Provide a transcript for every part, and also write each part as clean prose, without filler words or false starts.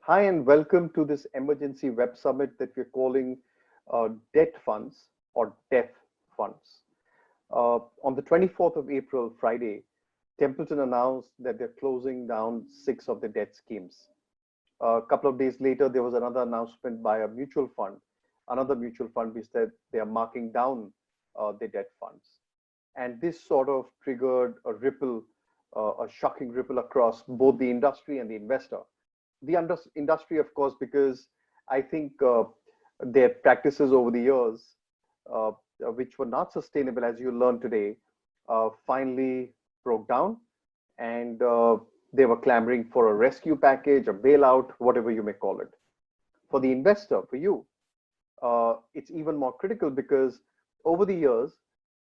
Hi, and welcome to this emergency web summit that we're calling Debt Funds or Death Funds. On the 24th of April, Friday, Templeton announced that they're closing down 6 of the debt schemes. A couple of days later, there was another announcement by a mutual fund, another mutual fund, which said they are marking down their debt funds. And this sort of triggered a ripple, a shocking ripple across both the industry and the investor. The industry, of course, because I think their practices over the years, which were not sustainable, as you learned today, finally broke down, and they were clamoring for a rescue package, a bailout, whatever you may call it. For the investor, for you, it's even more critical because over the years,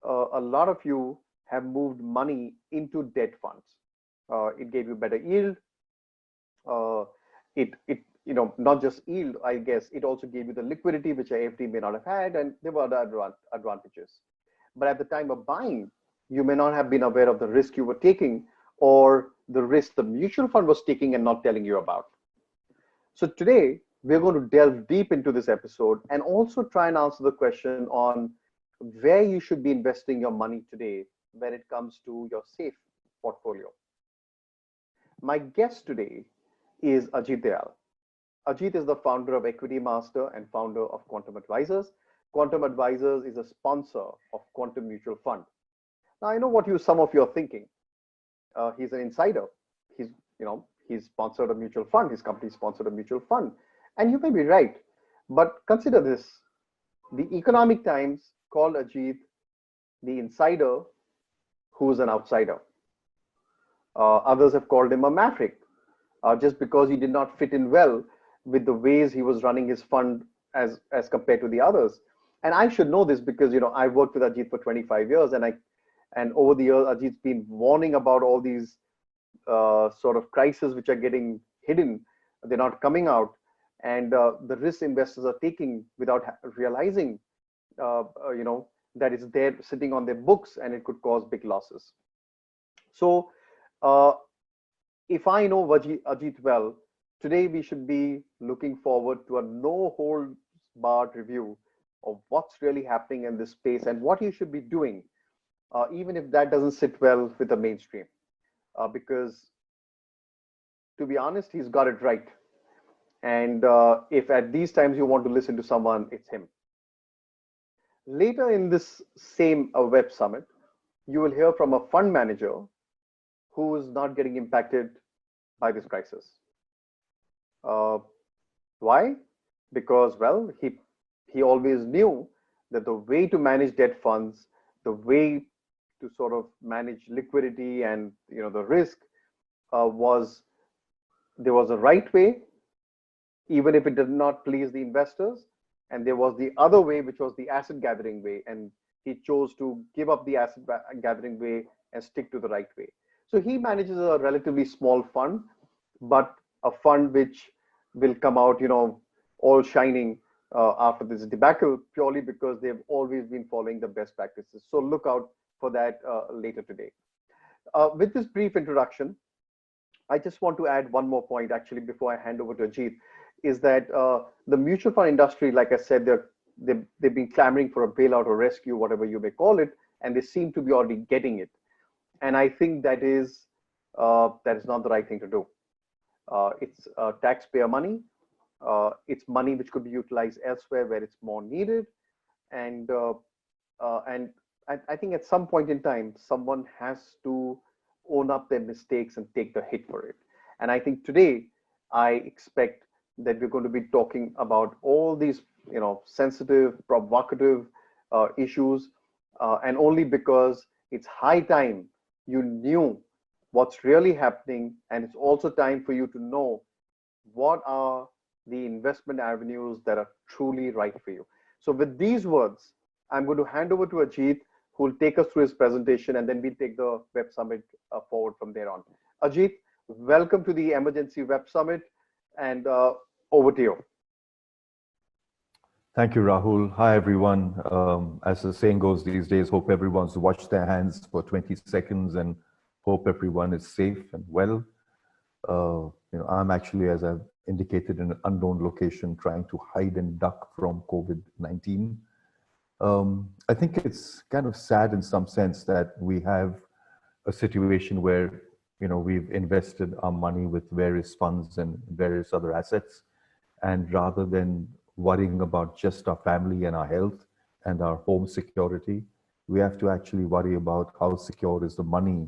a lot of you have moved money into debt funds. It gave you better yield. Not just yield, I guess, it also gave you the liquidity, which AFD may not have had, and there were other advantages. But at the time of buying, you may not have been aware of the risk you were taking or the risk the mutual fund was taking and not telling you about. So today, we're going to delve deep into this episode and also try and answer the question on where you should be investing your money today when it comes to your safe portfolio. My guest today is Ajit Dayal. Ajit is the founder of Equity Master and founder of Quantum Advisors. Quantum Advisors is a sponsor of Quantum Mutual Fund. Now, I know what some of you are thinking. He's an insider. He's sponsored a mutual fund. His company sponsored a mutual fund. And you may be right. But consider this. The Economic Times called Ajit the insider who's an outsider. Others have called him a maverick, just because he did not fit in well with the ways he was running his fund as compared to the others. And I should know this because I worked with Ajit for 25 years, and over the years Ajit's been warning about all these sort of crises which are getting hidden. They're not coming out, and the risk investors are taking without realizing that it's there sitting on their books, and it could cause big losses. So if I know Ajit well, today we should be looking forward to a no-holds-barred review of what's really happening in this space and what you should be doing, even if that doesn't sit well with the mainstream. Because, to be honest, he's got it right. And if at these times you want to listen to someone, it's him. Later in this same web summit, you will hear from a fund manager who is not getting impacted by this crisis. Why? Because, well, he always knew that the way to manage debt funds, the way to sort of manage liquidity and the risk was there was a right way, even if it did not please the investors, and there was the other way, which was the asset gathering way, and he chose to give up the asset gathering way and stick to the right way. So he manages a relatively small fund, but a fund which will come out, all shining after this debacle, purely because they've always been following the best practices. So look out for that later today. With this brief introduction, I just want to add one more point, actually, before I hand over to Ajit, is that the mutual fund industry, like I said, they've been clamoring for a bailout or rescue, whatever you may call it, and they seem to be already getting it. And I think that is not the right thing to do. It's taxpayer money. It's money which could be utilized elsewhere where it's more needed. And I think at some point in time, someone has to own up their mistakes and take the hit for it. And I think today, I expect that we're going to be talking about all these, sensitive, provocative issues, and only because it's high time you knew what's really happening, and it's also time for you to know what are the investment avenues that are truly right for you. So with these words, I'm going to hand over to Ajit, who will take us through his presentation, and then we'll take the Web Summit forward from there on. Ajit, welcome to the Emergency Web Summit, and over to you. Thank you, Rahul. Hi, everyone. As the saying goes these days, hope everyone's washed their hands for 20 seconds and hope everyone is safe and well. I'm actually, as I've indicated, in an unknown location trying to hide and duck from COVID-19. I think it's kind of sad in some sense that we have a situation where, we've invested our money with various funds and various other assets. And rather than worrying about just our family and our health and our home security, we have to actually worry about how secure is the money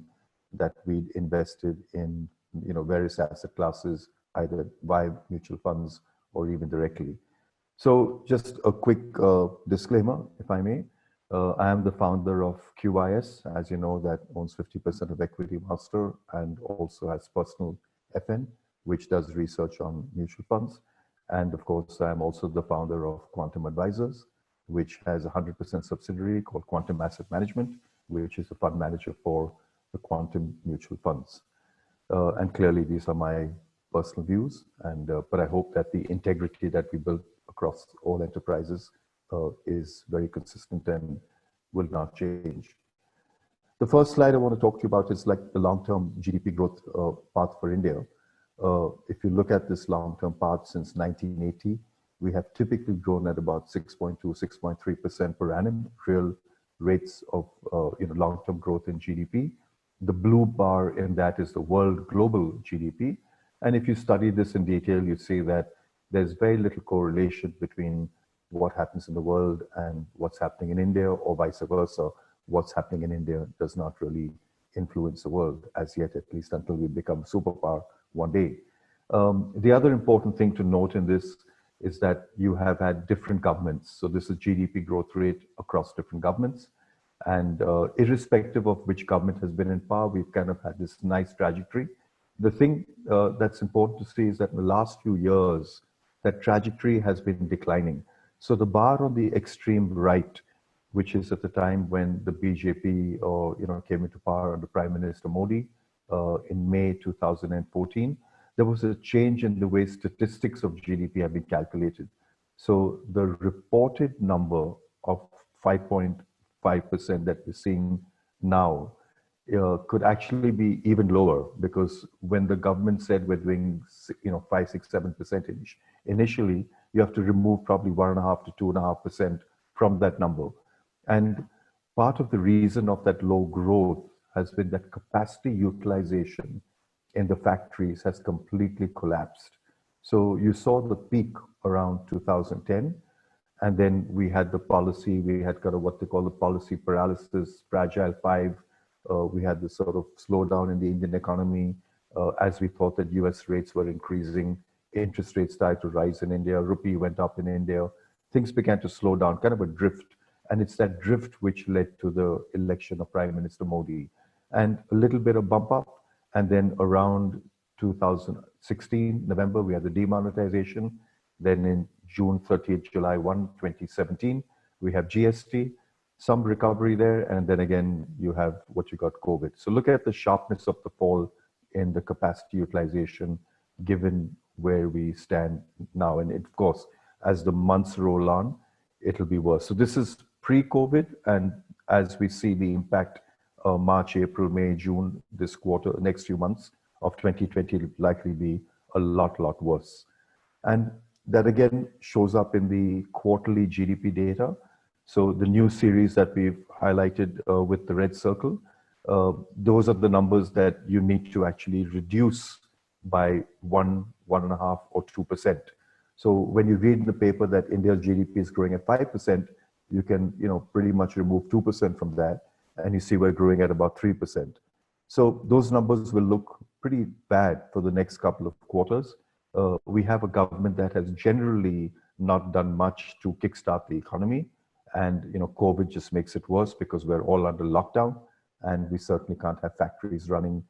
that we invested in, various asset classes, either via mutual funds or even directly. So just a quick disclaimer, if I may. I am the founder of QIS, as you know, that owns 50% of Equity Master and also has Personal FN, which does research on mutual funds. And of course, I'm also the founder of Quantum Advisors, which has a 100% subsidiary called Quantum Asset Management, which is a fund manager for the quantum mutual funds. And clearly, these are my personal views, but I hope that the integrity that we build across all enterprises is very consistent and will not change. The first slide I want to talk to you about is like the long-term GDP growth path for India. If you look at this long-term path since 1980, we have typically grown at about 6.2, 6.3% per annum, real rates of long-term growth in GDP. The blue bar in that is the world global GDP. And if you study this in detail, you see that there's very little correlation between what happens in the world and what's happening in India, or vice versa. What's happening in India does not really influence the world as yet, at least until we become a superpower one day. The other important thing to note in this is that you have had different governments. So this is GDP growth rate across different governments. And irrespective of which government has been in power, we've kind of had this nice trajectory. The thing that's important to see is that in the last few years, that trajectory has been declining. So the bar on the extreme right, which is at the time when the BJP came into power under Prime Minister Modi in May 2014, there was a change in the way statistics of GDP have been calculated. So the reported number of 5.5% that we're seeing now could actually be even lower, because when the government said we're doing 5, 6, 7% initially, you have to remove probably 1.5 to 2.5% from that number. And part of the reason of that low growth has been that capacity utilization in the factories has completely collapsed. So you saw the peak around 2010, and then we had the policy, we had kind of what they call the policy paralysis, fragile five. We had this sort of slowdown in the Indian economy as we thought that US rates were increasing, interest rates started to rise in India, rupee went up in India, things began to slow down, kind of a drift. And it's that drift which led to the election of Prime Minister Modi. And a little bit of bump up, and then around 2016, November, we had the demonetization. Then in June 30th, July 1, 2017, we have GST, some recovery there, and then again, you have what you got COVID. So look at the sharpness of the fall in the capacity utilization, given where we stand now. And of course, as the months roll on, it'll be worse. So this is pre-COVID, and as we see the impact March, April, May, June, this quarter, next few months of 2020 will likely be a lot worse. And that again shows up in the quarterly GDP data. So the new series that we've highlighted with the red circle, those are the numbers that you need to actually reduce by 1.5 or 2%. So when you read in the paper that India's GDP is growing at 5%, you can pretty much remove 2% from that, and you see we're growing at about 3%. So those numbers will look pretty bad for the next couple of quarters. We have a government that has generally not done much to kickstart the economy. And COVID just makes it worse because we're all under lockdown, and we certainly can't have factories running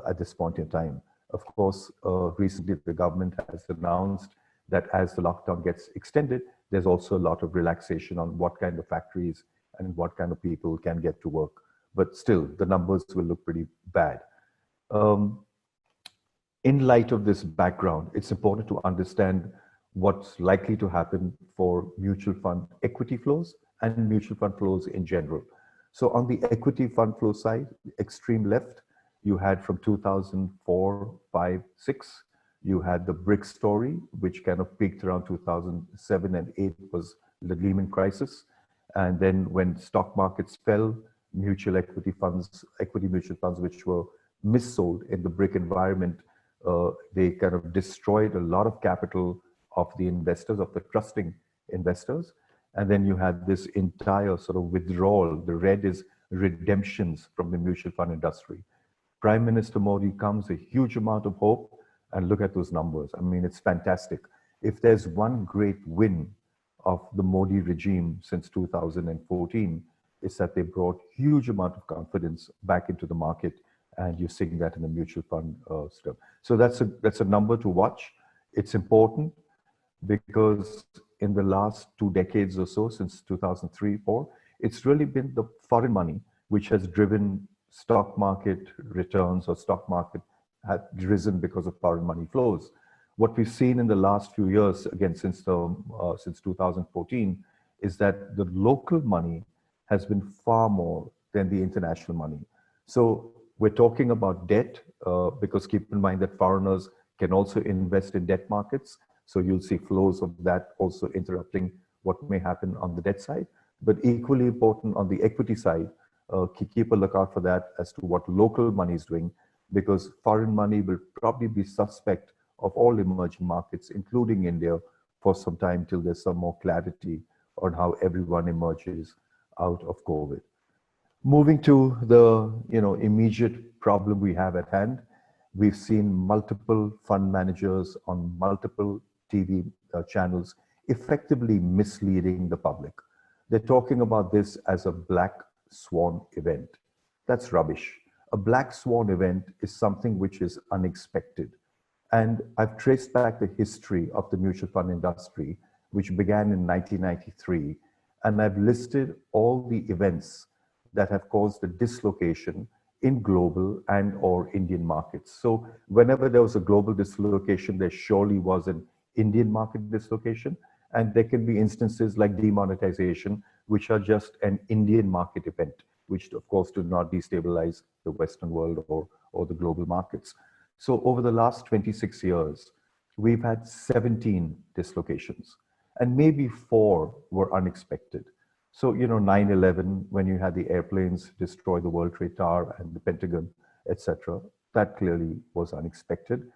at this point in time. Of course, recently the government has announced that as the lockdown gets extended, there's also a lot of relaxation on what kind of factories and what kind of people can get to work. But still, the numbers will look pretty bad. In light of this background, it's important to understand what's likely to happen for mutual fund equity flows and mutual fund flows in general. So on the equity fund flow side, extreme left, you had from 2004, 5, 6, You had the brick story, which kind of peaked around 2007 and 8 was the Lehman crisis. And then when stock markets fell, mutual equity funds, equity mutual funds, which were missold in the brick environment, they kind of destroyed a lot of capital of the investors, of the trusting investors. And then you had this entire sort of withdrawal. The red is redemptions from the mutual fund industry. Prime Minister Modi comes a huge amount of hope, and look at those numbers. I mean, it's fantastic. If there's one great win of the Modi regime since 2014, it's that they brought huge amount of confidence back into the market, and you're seeing that in the mutual fund stuff. So that's a number to watch. It's important because in the last 2 decades or so, since 2003-4, it's really been the foreign money which has driven stock market returns, or stock market had risen because of foreign money flows. What we've seen in the last few years, again, since 2014, is that the local money has been far more than the international money. So we're talking about debt, because keep in mind that foreigners can also invest in debt markets. So you'll see flows of that also interrupting what may happen on the debt side. But equally important on the equity side, keep a lookout for that as to what local money is doing, because foreign money will probably be suspect of all emerging markets, including India, for some time till there's some more clarity on how everyone emerges out of COVID. Moving to the immediate problem we have at hand, we've seen multiple fund managers on multiple TV channels effectively misleading the public. They're talking about this as a black swan event. That's rubbish. A black swan event is something which is unexpected. And I've traced back the history of the mutual fund industry, which began in 1993. And I've listed all the events that have caused a dislocation in global and or Indian markets. So whenever there was a global dislocation, there surely was an Indian market dislocation. And there can be instances like demonetization, which are just an Indian market event, which of course do not destabilize the Western world or the global markets. So over the last 26 years, we've had 17 dislocations, and maybe 4 were unexpected. So, 9/11, when you had the airplanes destroy the World Trade Tower and the Pentagon, etc., that clearly was unexpected.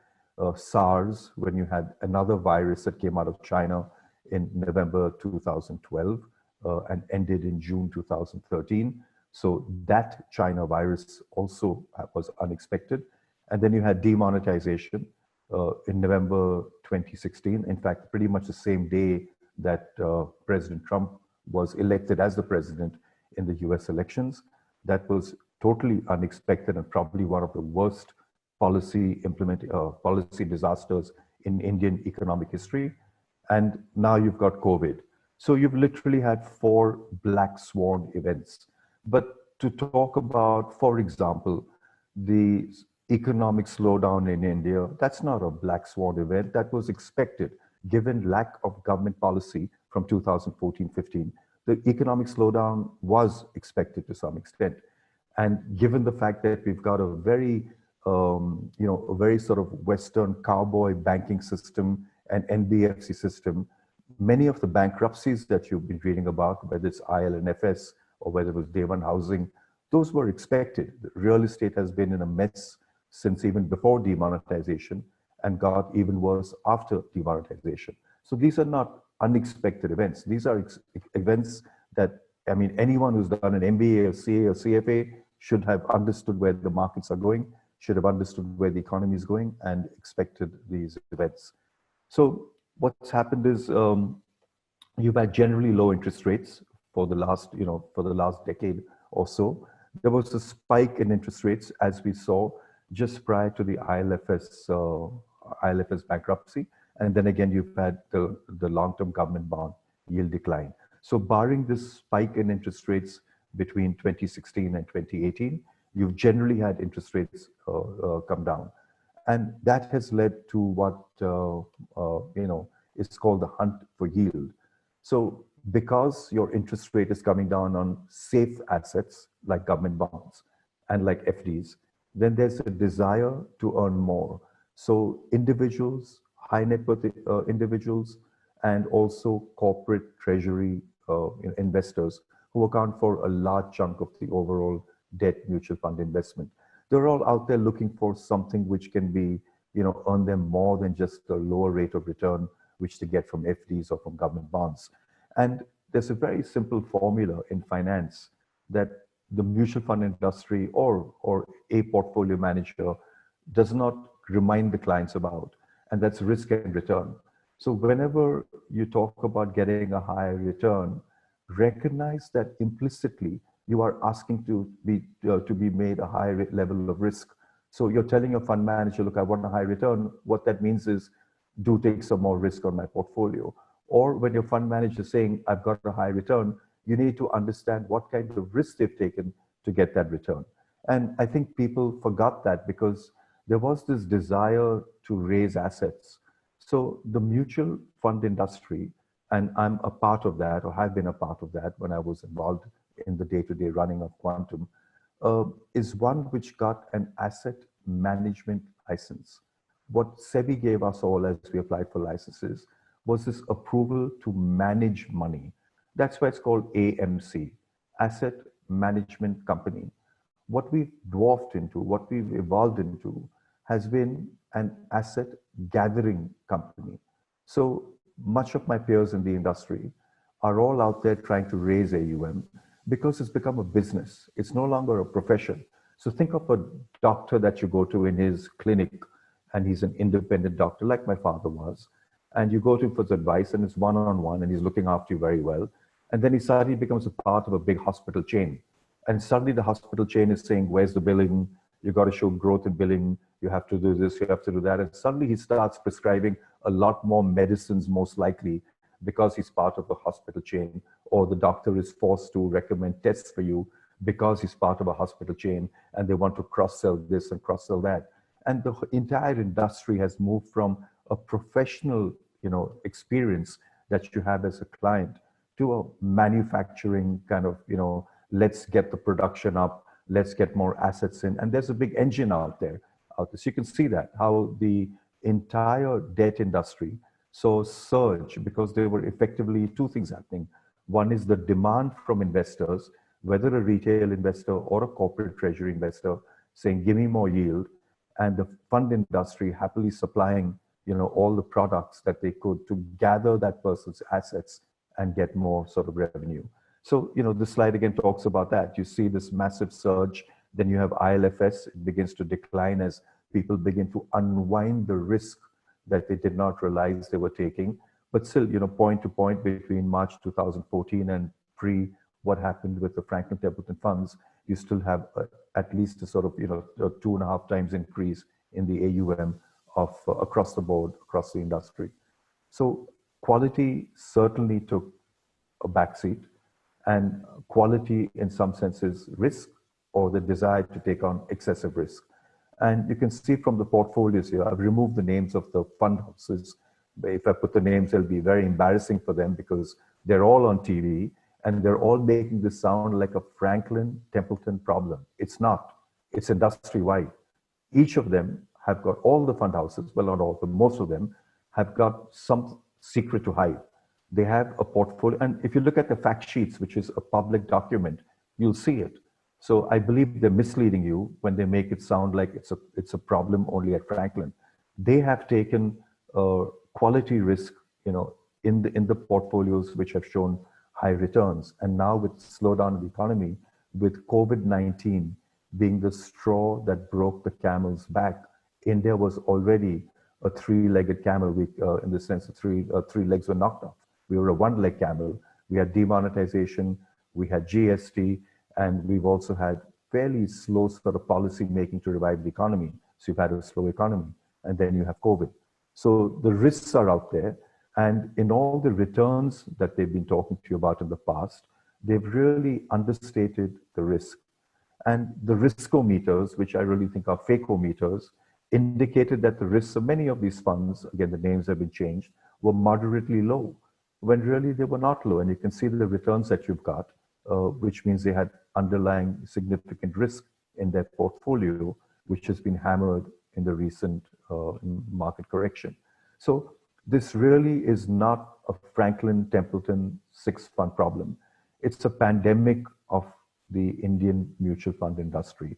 SARS, when you had another virus that came out of China in November 2012 and ended in June 2013. So that China virus also was unexpected. And then you had demonetization in November 2016. In fact, pretty much the same day that President Trump was elected as the president in the US elections. That was totally unexpected and probably one of the worst policy disasters in Indian economic history. And now you've got COVID. So you've literally had 4 black swan events. But to talk about, for example, the economic slowdown in India, that's not a black swan event. That was expected, given lack of government policy from 2014-15. The economic slowdown was expected to some extent. And given the fact that we've got a very, a very sort of Western cowboy banking system and NBFC system, many of the bankruptcies that you've been reading about, whether it's IL&FS or whether it was Day One Housing, those were expected. Real estate has been in a mess since even before demonetization and got even worse after demonetization. So these are not unexpected events. These are events that, I mean, anyone who's done an MBA or CA or CFA should have understood where the markets are going, should have understood where the economy is going and expected these events. So what's happened is you've had generally low interest rates for the last, for the last decade or so. There was a spike in interest rates, as we saw just prior to the IL&FS bankruptcy. And then again, you've had the long-term government bond yield decline. So barring this spike in interest rates between 2016 and 2018, you've generally had interest rates come down. And that has led to what, is called the hunt for yield. So because your interest rate is coming down on safe assets like government bonds and like FDs, then there's a desire to earn more. So individuals, high net worth individuals, and also corporate treasury investors who account for a large chunk of the overall debt mutual fund investment. They're all out there looking for something which can be, earn them more than just the lower rate of return which they get from FDs or from government bonds. And there's a very simple formula in finance that the mutual fund industry or a portfolio manager does not remind the clients about, and that's risk and return. So whenever you talk about getting a higher return, recognize that implicitly you are asking to be made a higher level of risk. So you're telling your fund manager, look, I want a high return. What that means is, do take some more risk on my portfolio. Or when your fund manager is saying, I've got a high return, you need to understand what kind of risk they've taken to get that return. And I think people forgot that because there was this desire to raise assets. So the mutual fund industry, and I'm a part of that, or have been a part of that when I was involved in the day-to-day running of Quantum, is one which got an asset management license. What SEBI gave us all as we applied for licenses was this approval to manage money. That's why it's called AMC, Asset Management Company. What we've dwarfed into, what we've evolved into, has been an asset gathering company. So much of my peers in the industry are all out there trying to raise AUM because it's become a business. It's no longer a profession. So think of a doctor that you go to in his clinic, and he's an independent doctor, like my father was. And you go to him for advice, and it's one-on-one, and he's looking after you very well. And then he suddenly becomes a part of a big hospital chain. And suddenly the hospital chain is saying, where's the billing? You got to show growth in billing. You have to do this, you have to do that. And suddenly he starts prescribing a lot more medicines, most likely, because he's part of a hospital chain, or the doctor is forced to recommend tests for you because he's part of a hospital chain, and they want to cross-sell this and cross-sell that. And the entire industry has moved from a professional, experience that you have as a client to a manufacturing kind of, let's get the production up, let's get more assets in. And there's a big engine out there. So you can see that, how the entire debt industry saw surge because there were effectively two things happening. One is the demand from investors, whether a retail investor or a corporate treasury investor, saying, give me more yield, and the fund industry happily supplying, all the products that they could to gather that person's assets and get more sort of revenue. So, this slide again talks about that. You see this massive surge, then you have ILFS, it begins to decline as people begin to unwind the risk that they did not realize they were taking. But still, point to point between March 2014 and pre what happened with the Franklin Templeton funds, you still have at least a sort of, a 2.5 times increase in the AUM of across the board, across the industry. So quality certainly took a backseat, and quality in some senses risk, or the desire to take on excessive risk. And you can see from the portfolios here, I've removed the names of the fund houses. If I put the names, it'll be very embarrassing for them because they're all on TV and they're all making this sound like a Franklin Templeton problem. It's not, it's industry-wide. Each of them have got, all the fund houses, well, not all, but most of them have got some secret to hide. They have a portfolio. And if you look at the fact sheets, which is a public document, you'll see it. So I believe they're misleading you when they make it sound like it's a problem only at Franklin. They have taken quality risk, in the portfolios which have shown high returns. And now with slowdown in the economy, with COVID-19 being the straw that broke the camel's back, India was already a three-legged camel. In the sense that three legs were knocked off. We were a one-leg camel. We had demonetization, we had GST, and we've also had fairly slow sort of policy making to revive the economy. So you've had a slow economy, and then you have COVID. So the risks are out there. And in all the returns that they've been talking to you about in the past, they've really understated the risk. And the riskometers, which I really think are fakeometers, indicated that the risks of many of these funds, again, the names have been changed, were moderately low, when really they were not low. And you can see the returns that you've got, which means they had underlying significant risk in their portfolio, which has been hammered in the recent market correction. So this really is not a Franklin Templeton 6 fund problem. It's a pandemic of the Indian mutual fund industry.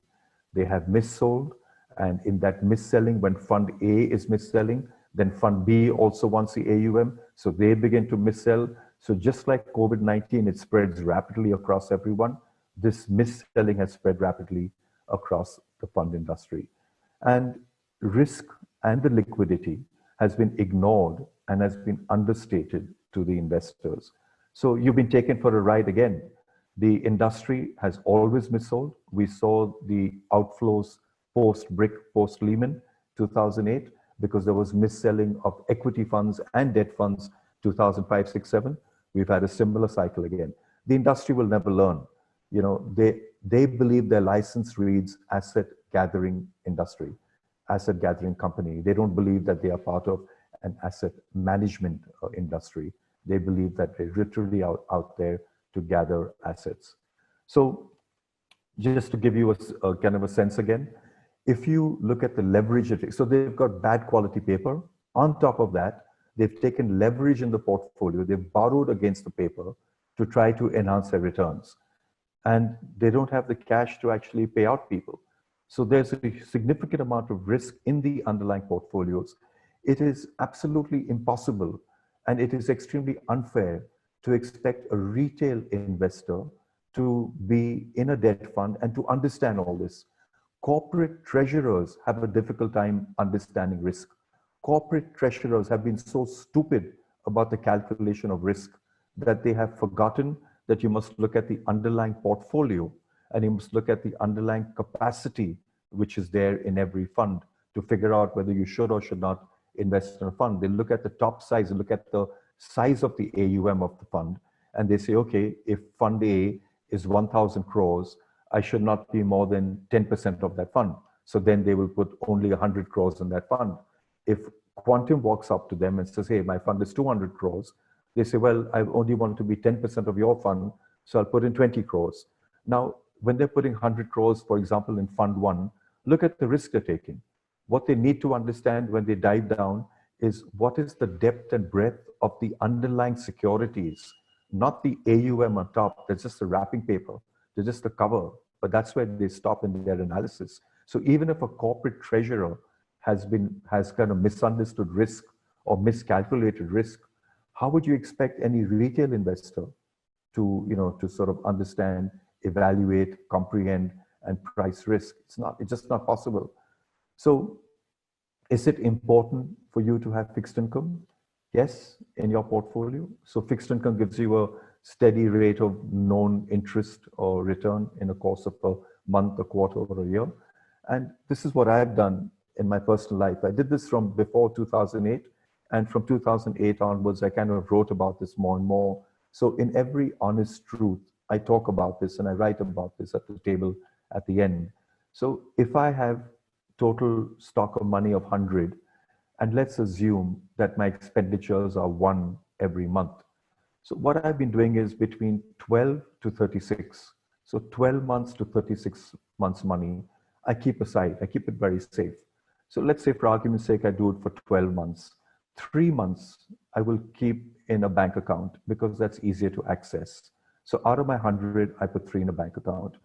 They have missold, and in that misselling, when Fund A is misselling, then Fund B also wants the AUM, so they begin to missell. So just like COVID-19, it spreads rapidly across everyone. This misselling has spread rapidly across the fund industry. And risk and the liquidity has been ignored and has been understated to the investors. So you've been taken for a ride again. The industry has always missold. We saw the outflows post-BRIC, post-Lehman, 2008, because there was mis-selling of equity funds and debt funds, 2005, 6, 7. We've had a similar cycle again. The industry will never learn. You know, they believe their license reads asset gathering industry, asset gathering company. They don't believe that they are part of an asset management industry. They believe that they're literally out there to gather assets. So just to give you a kind of a sense again, if you look at the leverage, so they've got bad quality paper. On top of that, they've taken leverage in the portfolio. They've borrowed against the paper to try to enhance their returns. And they don't have the cash to actually pay out people. So there's a significant amount of risk in the underlying portfolios. It is absolutely impossible, and it is extremely unfair to expect a retail investor to be in a debt fund and to understand all this. Corporate treasurers have a difficult time understanding risk. Corporate treasurers have been so stupid about the calculation of risk that they have forgotten that you must look at the underlying portfolio and you must look at the underlying capacity which is there in every fund to figure out whether you should or should not invest in a fund. They look at the top size, they look at the size of the AUM of the fund, and they say, okay, if Fund A is 1,000 crores, I should not be more than 10% of that fund. So then they will put only 100 crores in that fund. If Quantum walks up to them and says, hey, my fund is 200 crores, they say, well, I only want to be 10% of your fund, so I'll put in 20 crores. Now, when they're putting 100 crores, for example, in Fund 1, look at the risk they're taking. What they need to understand when they dive down is what is the depth and breadth of the underlying securities, not the AUM on top. That's just the wrapping paper. They're just the cover, but that's where they stop in their analysis. So even if a corporate treasurer has kind of misunderstood risk or miscalculated risk, how would you expect any retail investor to sort of understand, evaluate, comprehend, and price risk? It's just not possible. So is it important for you to have fixed income? Yes, in your portfolio. So fixed income gives you a steady rate of known interest or return in the course of a month, a quarter, or a year. And this is what I've done in my personal life. I did this from before 2008, and from 2008 onwards, I kind of wrote about this more and more. So in every honest truth, I talk about this and I write about this at the table at the end. So if I have total stock of money of 100, and let's assume that my expenditures are 1 every month. So what I've been doing is between 12 to 36. So 12 months to 36 months money, I keep aside. I keep it very safe. So let's say for argument's sake, I do it for 12 months. 3 months, I will keep in a bank account because that's easier to access. So out of my 100, I put 3 in a bank account.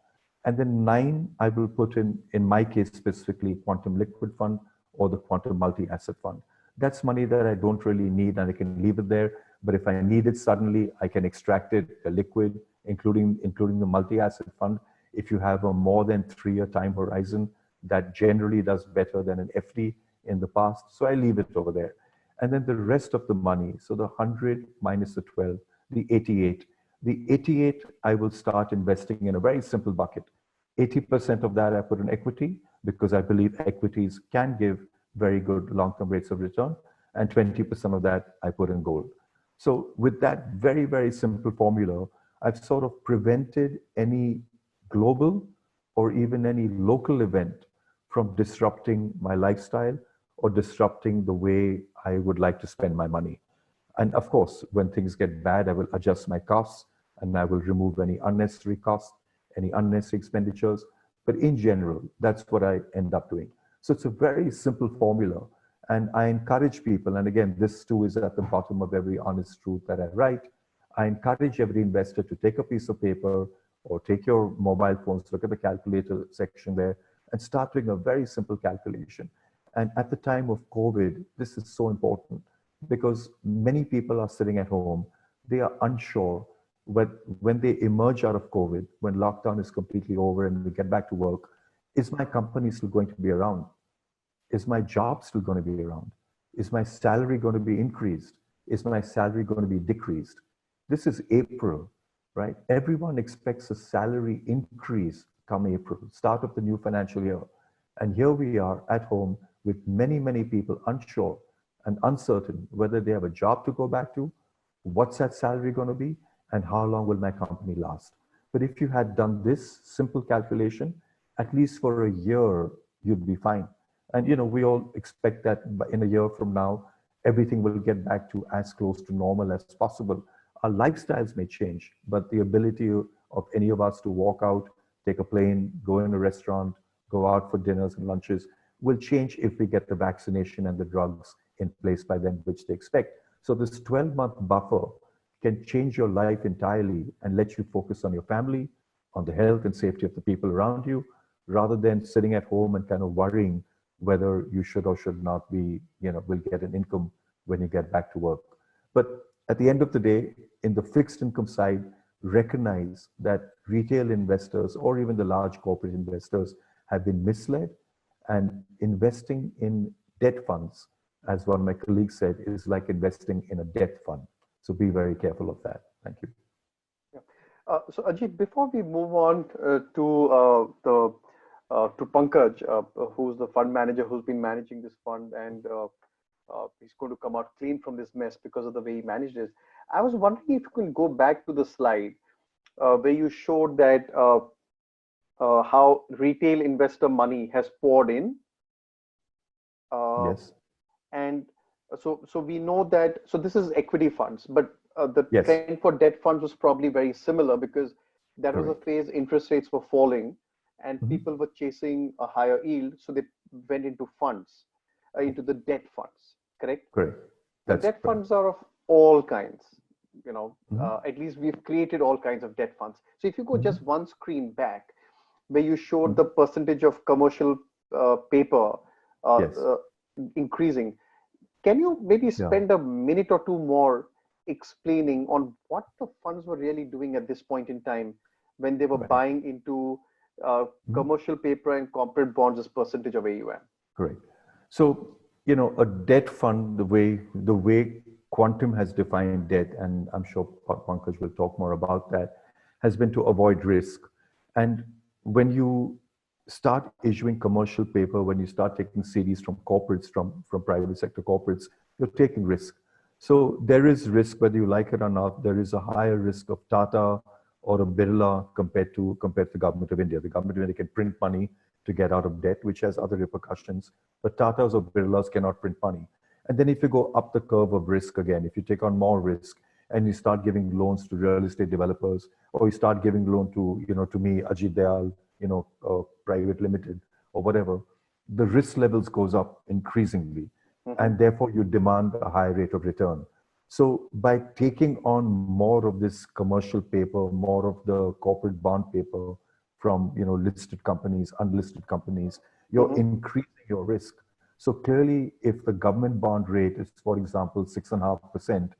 And then 9, I will put in my case specifically, Quantum Liquid Fund or the Quantum Multi-Asset Fund. That's money that I don't really need and I can leave it there. But if I need it suddenly, I can extract it, a liquid, including the multi-asset fund. If you have a more than 3-year time horizon, that generally does better than an FD in the past. So I leave it over there. And then the rest of the money, so the 100 minus the 12, the 88. The 88, I will start investing in a very simple bucket. 80% of that I put in equity because I believe equities can give very good long-term rates of return. And 20% of that I put in gold. So with that very, very simple formula, I've sort of prevented any global or even any local event from disrupting my lifestyle or disrupting the way I would like to spend my money. And of course, when things get bad, I will adjust my costs and I will remove any unnecessary costs, any unnecessary expenditures. But in general, that's what I end up doing. So it's a very simple formula. And I encourage people, and again, this too is at the bottom of every honest truth that I write. I encourage every investor to take a piece of paper or take your mobile phones, look at the calculator section there, and start doing a very simple calculation. And at the time of COVID, this is so important because many people are sitting at home. They are unsure when they emerge out of COVID, when lockdown is completely over and we get back to work, is my company still going to be around? Is my job still going to be around? Is my salary going to be increased? Is my salary going to be decreased? This is April, right? Everyone expects a salary increase come April, start of the new financial year. And here we are at home with many, many people unsure and uncertain whether they have a job to go back to, what's that salary going to be, and how long will my company last. But if you had done this simple calculation, at least for a year, you'd be fine. And we all expect that in a year from now, everything will get back to as close to normal as possible. Our lifestyles may change, but the ability of any of us to walk out, take a plane, go in a restaurant, go out for dinners and lunches will change if we get the vaccination and the drugs in place by then, which they expect. So this 12-month buffer can change your life entirely and let you focus on your family, on the health and safety of the people around you, rather than sitting at home and kind of worrying whether you should or should not be, will get an income when you get back to work. But at the end of the day, in the fixed income side, recognize that retail investors or even the large corporate investors have been misled, and investing in debt funds, as one of my colleagues said, is like investing in a debt fund. So be very careful of that. Thank you. Yeah. So Ajit, before we move on to Pankaj, who's the fund manager who's been managing this fund, and he's going to come out clean from this mess because of the way he managed it. I was wondering if you can go back to the slide where you showed that how retail investor money has poured in. Yes. And so we know that, so this is equity funds, but the Yes. trend for debt funds was probably very similar because that was a Correct. phase interest rates were falling and Mhm. people were chasing a higher yield. So they went into funds, into the debt funds, correct? Correct. Now, That's debt correct. funds are of all kinds, Mhm. at least we've created all kinds of debt funds. So if you go Mhm. just one screen back, where you showed Mhm. the percentage of commercial paper uh, Yes. uh, increasing, can you maybe Yeah. spend a minute or two more explaining on what the funds were really doing at this point in time when they were Right. buying into Mhm. commercial paper and corporate bonds as percentage of AUM? Correct. So, a debt fund, the way Quantum has defined debt, and I'm sure Pankaj will talk more about that, has been to avoid risk. And when you start issuing commercial paper, when you start taking CDs from corporates, from private sector corporates, you're taking risk. So there is risk, whether you like it or not. There is a higher risk of Tata or a Birla compared to the government of India. The government of India can print money to get out of debt, which has other repercussions. But Tatas or Birlas cannot print money. And then if you go up the curve of risk again, if you take on more risk and you start giving loans to real estate developers, or you start giving loan to me, Ajit Dayal, private limited or whatever, the risk levels goes up increasingly. Mm-hmm. And therefore you demand a high rate of return. So by taking on more of this commercial paper, more of the corporate bond paper from listed companies, unlisted companies, you're Mm-hmm. increasing your risk. So clearly, if the government bond rate is, for example, 6.5%,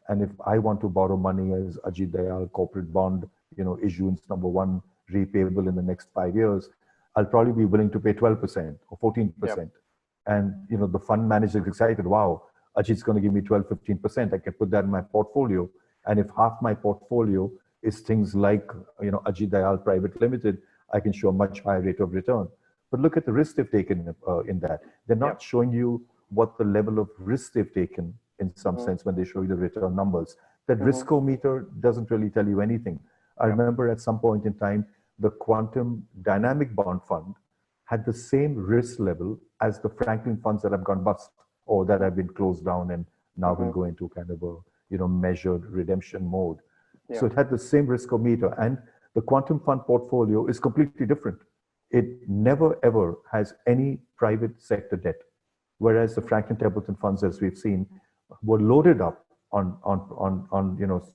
and if I want to borrow money as Ajit Dayal corporate bond, issuance number one, repayable in the next 5 years, I'll probably be willing to pay 12% or Yep. 14%. And the fund manager is excited. Wow, Ajit's going to give me 12, 15%. I can put that in my portfolio. And if half my portfolio is things like Ajit Dayal Private Limited, I can show a much higher rate of return. But look at the risk they've taken in that. They're not Yep. showing you what the level of risk they've taken in some Mm-hmm. sense when they show you the return numbers. That Mm-hmm. riskometer doesn't really tell you anything. I Yep. remember at some point in time, the Quantum Dynamic Bond Fund had the same risk level as the Franklin funds that have gone bust or that have been closed down and now will Mm-hmm. go into kind of a measured redemption mode. So Yeah. it had the same riskometer, and the Quantum Fund portfolio is completely different. it never ever has any private sector debt. Whereas the Franklin Templeton funds, as we've seen, were loaded up on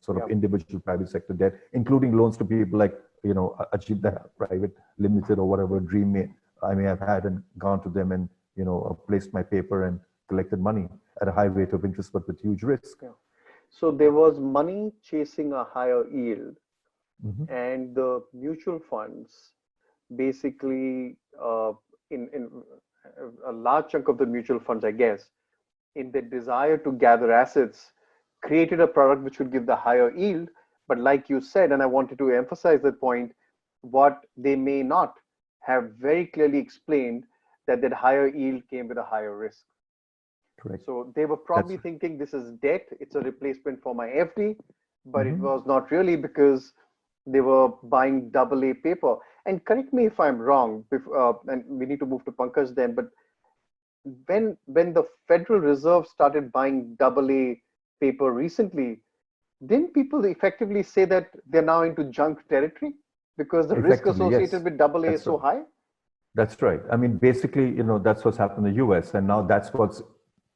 sort of individual private sector debt, including loans to people like, Ajit Private Limited or whatever dream I may have had, and gone to them and, placed my paper and collected money at a high rate of interest, but with huge risk. Yeah. So there was money chasing a higher yield, and the mutual funds basically, in a large chunk of the mutual funds, I guess, in their desire to gather assets, created a product which would give the higher yield. But like you said, and I wanted to emphasize that point, what they may not have very clearly explained, that higher yield came with a higher risk. Correct. So they were probably thinking this is debt, it's a replacement for my FD, but it was not really, because they were buying AA paper. And correct me if I'm wrong, and we need to move to Pankaj then, but when the Federal Reserve started buying AA paper recently, didn't people effectively say that they're now into junk territory because the risk associated with AA is so high? That's right. I mean, basically, that's what's happened in the US, and now that's what's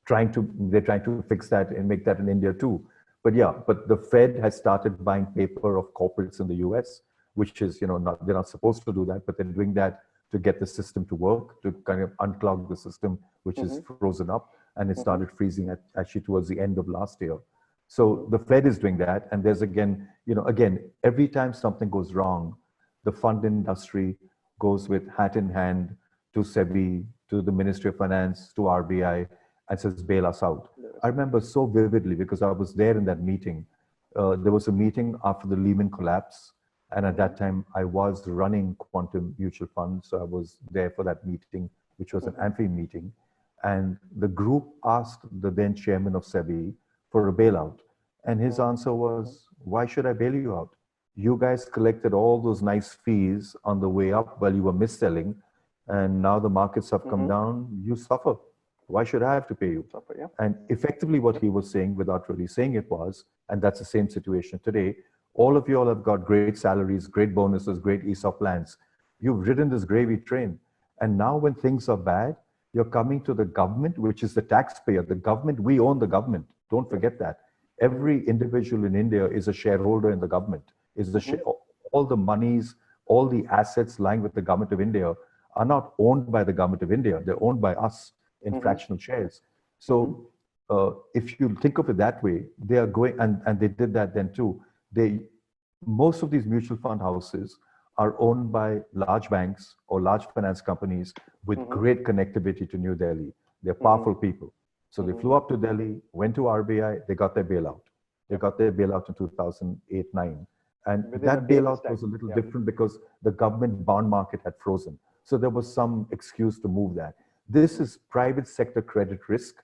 they're trying to fix that and make that in India too. But yeah, but the Fed has started buying paper of corporates in the US, which is, they're not supposed to do that, but they're doing that to get the system to work, to kind of unclog the system, which is frozen up, and it started freezing actually towards the end of last year. So the Fed is doing that, and there's again, every time something goes wrong, the fund industry goes with hat in hand to SEBI, to the Ministry of Finance, to RBI, and says, bail us out. I remember so vividly because I was there in that meeting. There was a meeting after the Lehman collapse, and at that time I was running Quantum Mutual Fund, so I was there for that meeting, which was an amphi meeting. And the group asked the then chairman of SEBI for a bailout. And his answer was, why should I bail you out? You guys collected all those nice fees on the way up while you were mis-selling, and now the markets have come down, you suffer. Why should I have to pay you? Suffer, yeah. And effectively what he was saying, without really saying it, was, and that's the same situation today, all of you all have got great salaries, great bonuses, great ESOP plans. You've ridden this gravy train. And now when things are bad, you're coming to the government, which is the taxpayer. The government, we own the government. Don't forget that. Every individual in India is a shareholder in the government. All the monies, all the assets lying with the government of India are not owned by the government of India. They're owned by us in fractional shares. So if you think of it that way, they are going, and they did that then too. Most of these mutual fund houses are owned by large banks or large finance companies with great connectivity to New Delhi. They're powerful people. So they flew up to Delhi, went to RBI, they got their bailout. They got their bailout in 2008-9. And that bailout was a little different because the government bond market had frozen. So there was some excuse to move that. This is private sector credit risk,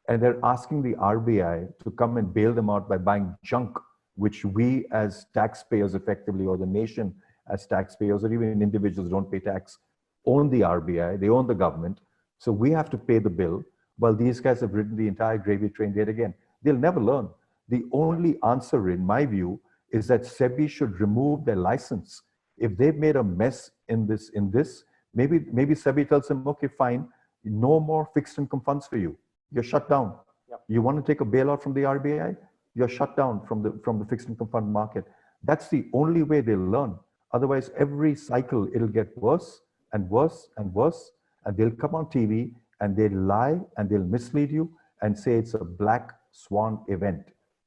and they're asking the RBI to come and bail them out by buying junk, which we as taxpayers effectively, or the nation as taxpayers, or even individuals don't pay tax, own the RBI, they own the government. So we have to pay the bill, while these guys have ridden the entire gravy train yet again. They'll never learn. The only answer, in my view, is that SEBI should remove their license. If they've made a mess in this, maybe SEBI tells them, okay, fine, no more fixed income funds for you. You're shut down. You want to take a bailout from the RBI? You're shut down from the fixed income fund market. That's the only way they'll learn. Otherwise, every cycle, it'll get worse and worse and worse. And they'll come on TV and they'll lie and they'll mislead you and say it's a black swan event.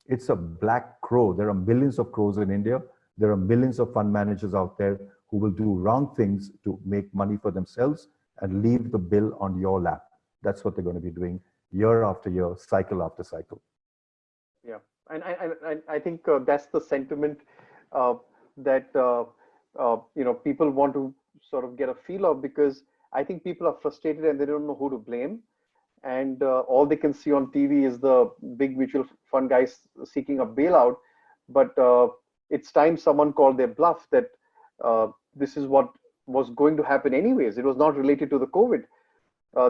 It's a black crow. There are millions of crows in India. There are millions of fund managers out there who will do wrong things to make money for themselves and leave the bill on your lap. That's what they're going to be doing year after year, cycle after cycle. Yeah, and I think that's the sentiment that people want to sort of get a feel of, because I think people are frustrated and they don't know who to blame. And all they can see on TV is the big mutual fund guys seeking a bailout. But it's time someone called their bluff that this is what was going to happen anyways. It was not related to the COVID.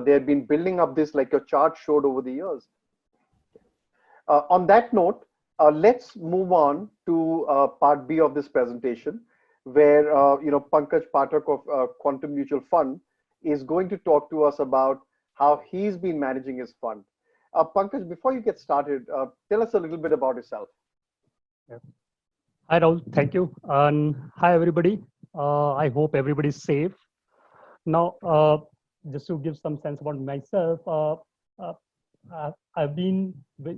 They had been building up this, like your chart showed, over the years. On that note, let's move on to part B of this presentation. where Pankaj Pathak of Quantum Mutual Fund is going to talk to us about how he's been managing his fund. Pankaj, before you get started, tell us a little bit about yourself. Yeah. Hi, Rahul. Thank you. And hi, everybody. I hope everybody's safe. Now, just to give some sense about myself, I've been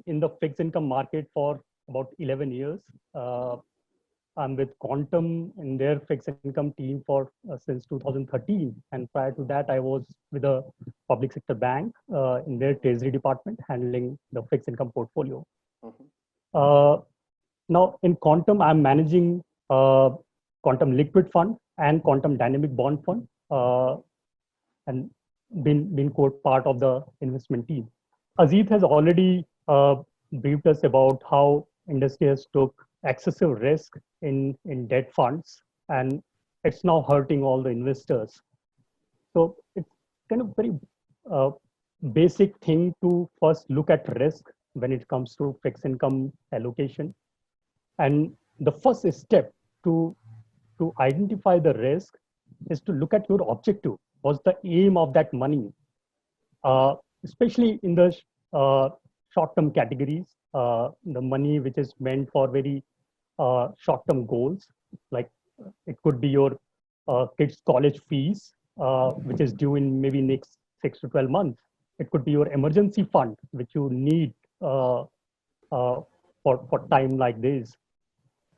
in the fixed income market for about 11 years. I'm with Quantum in their fixed income team for since 2013. And prior to that, I was with a public sector bank in their treasury department handling the fixed income portfolio. Mm-hmm. Now in Quantum, I'm managing Quantum Liquid Fund and Quantum Dynamic Bond Fund, and been core part of the investment team. Ajit has already briefed us about how industry has took excessive risk in debt funds, and it's now hurting all the investors. So it's kind of very basic thing to first look at risk when it comes to fixed income allocation. And the first step to identify the risk is to look at your objective. What's the aim of that money? Especially in the short-term categories, the money which is meant for very short-term goals, like it could be your kids' college fees, which is due in maybe next 6 to 12 months. It could be your emergency fund, which you need for time like this.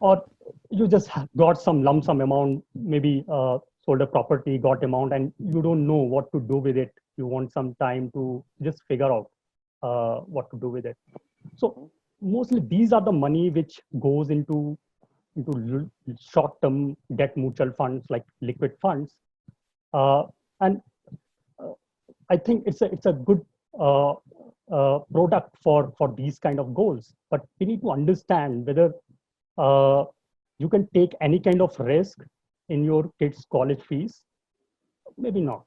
Or you just got some lump sum amount, maybe sold a property, got amount, and you don't know what to do with it. You want some time to just figure out what to do with it. So mostly these are the money which goes into short-term debt mutual funds like liquid funds, and I think it's a good product for these kind of goals. But we need to understand whether you can take any kind of risk in your kids' college fees, maybe not.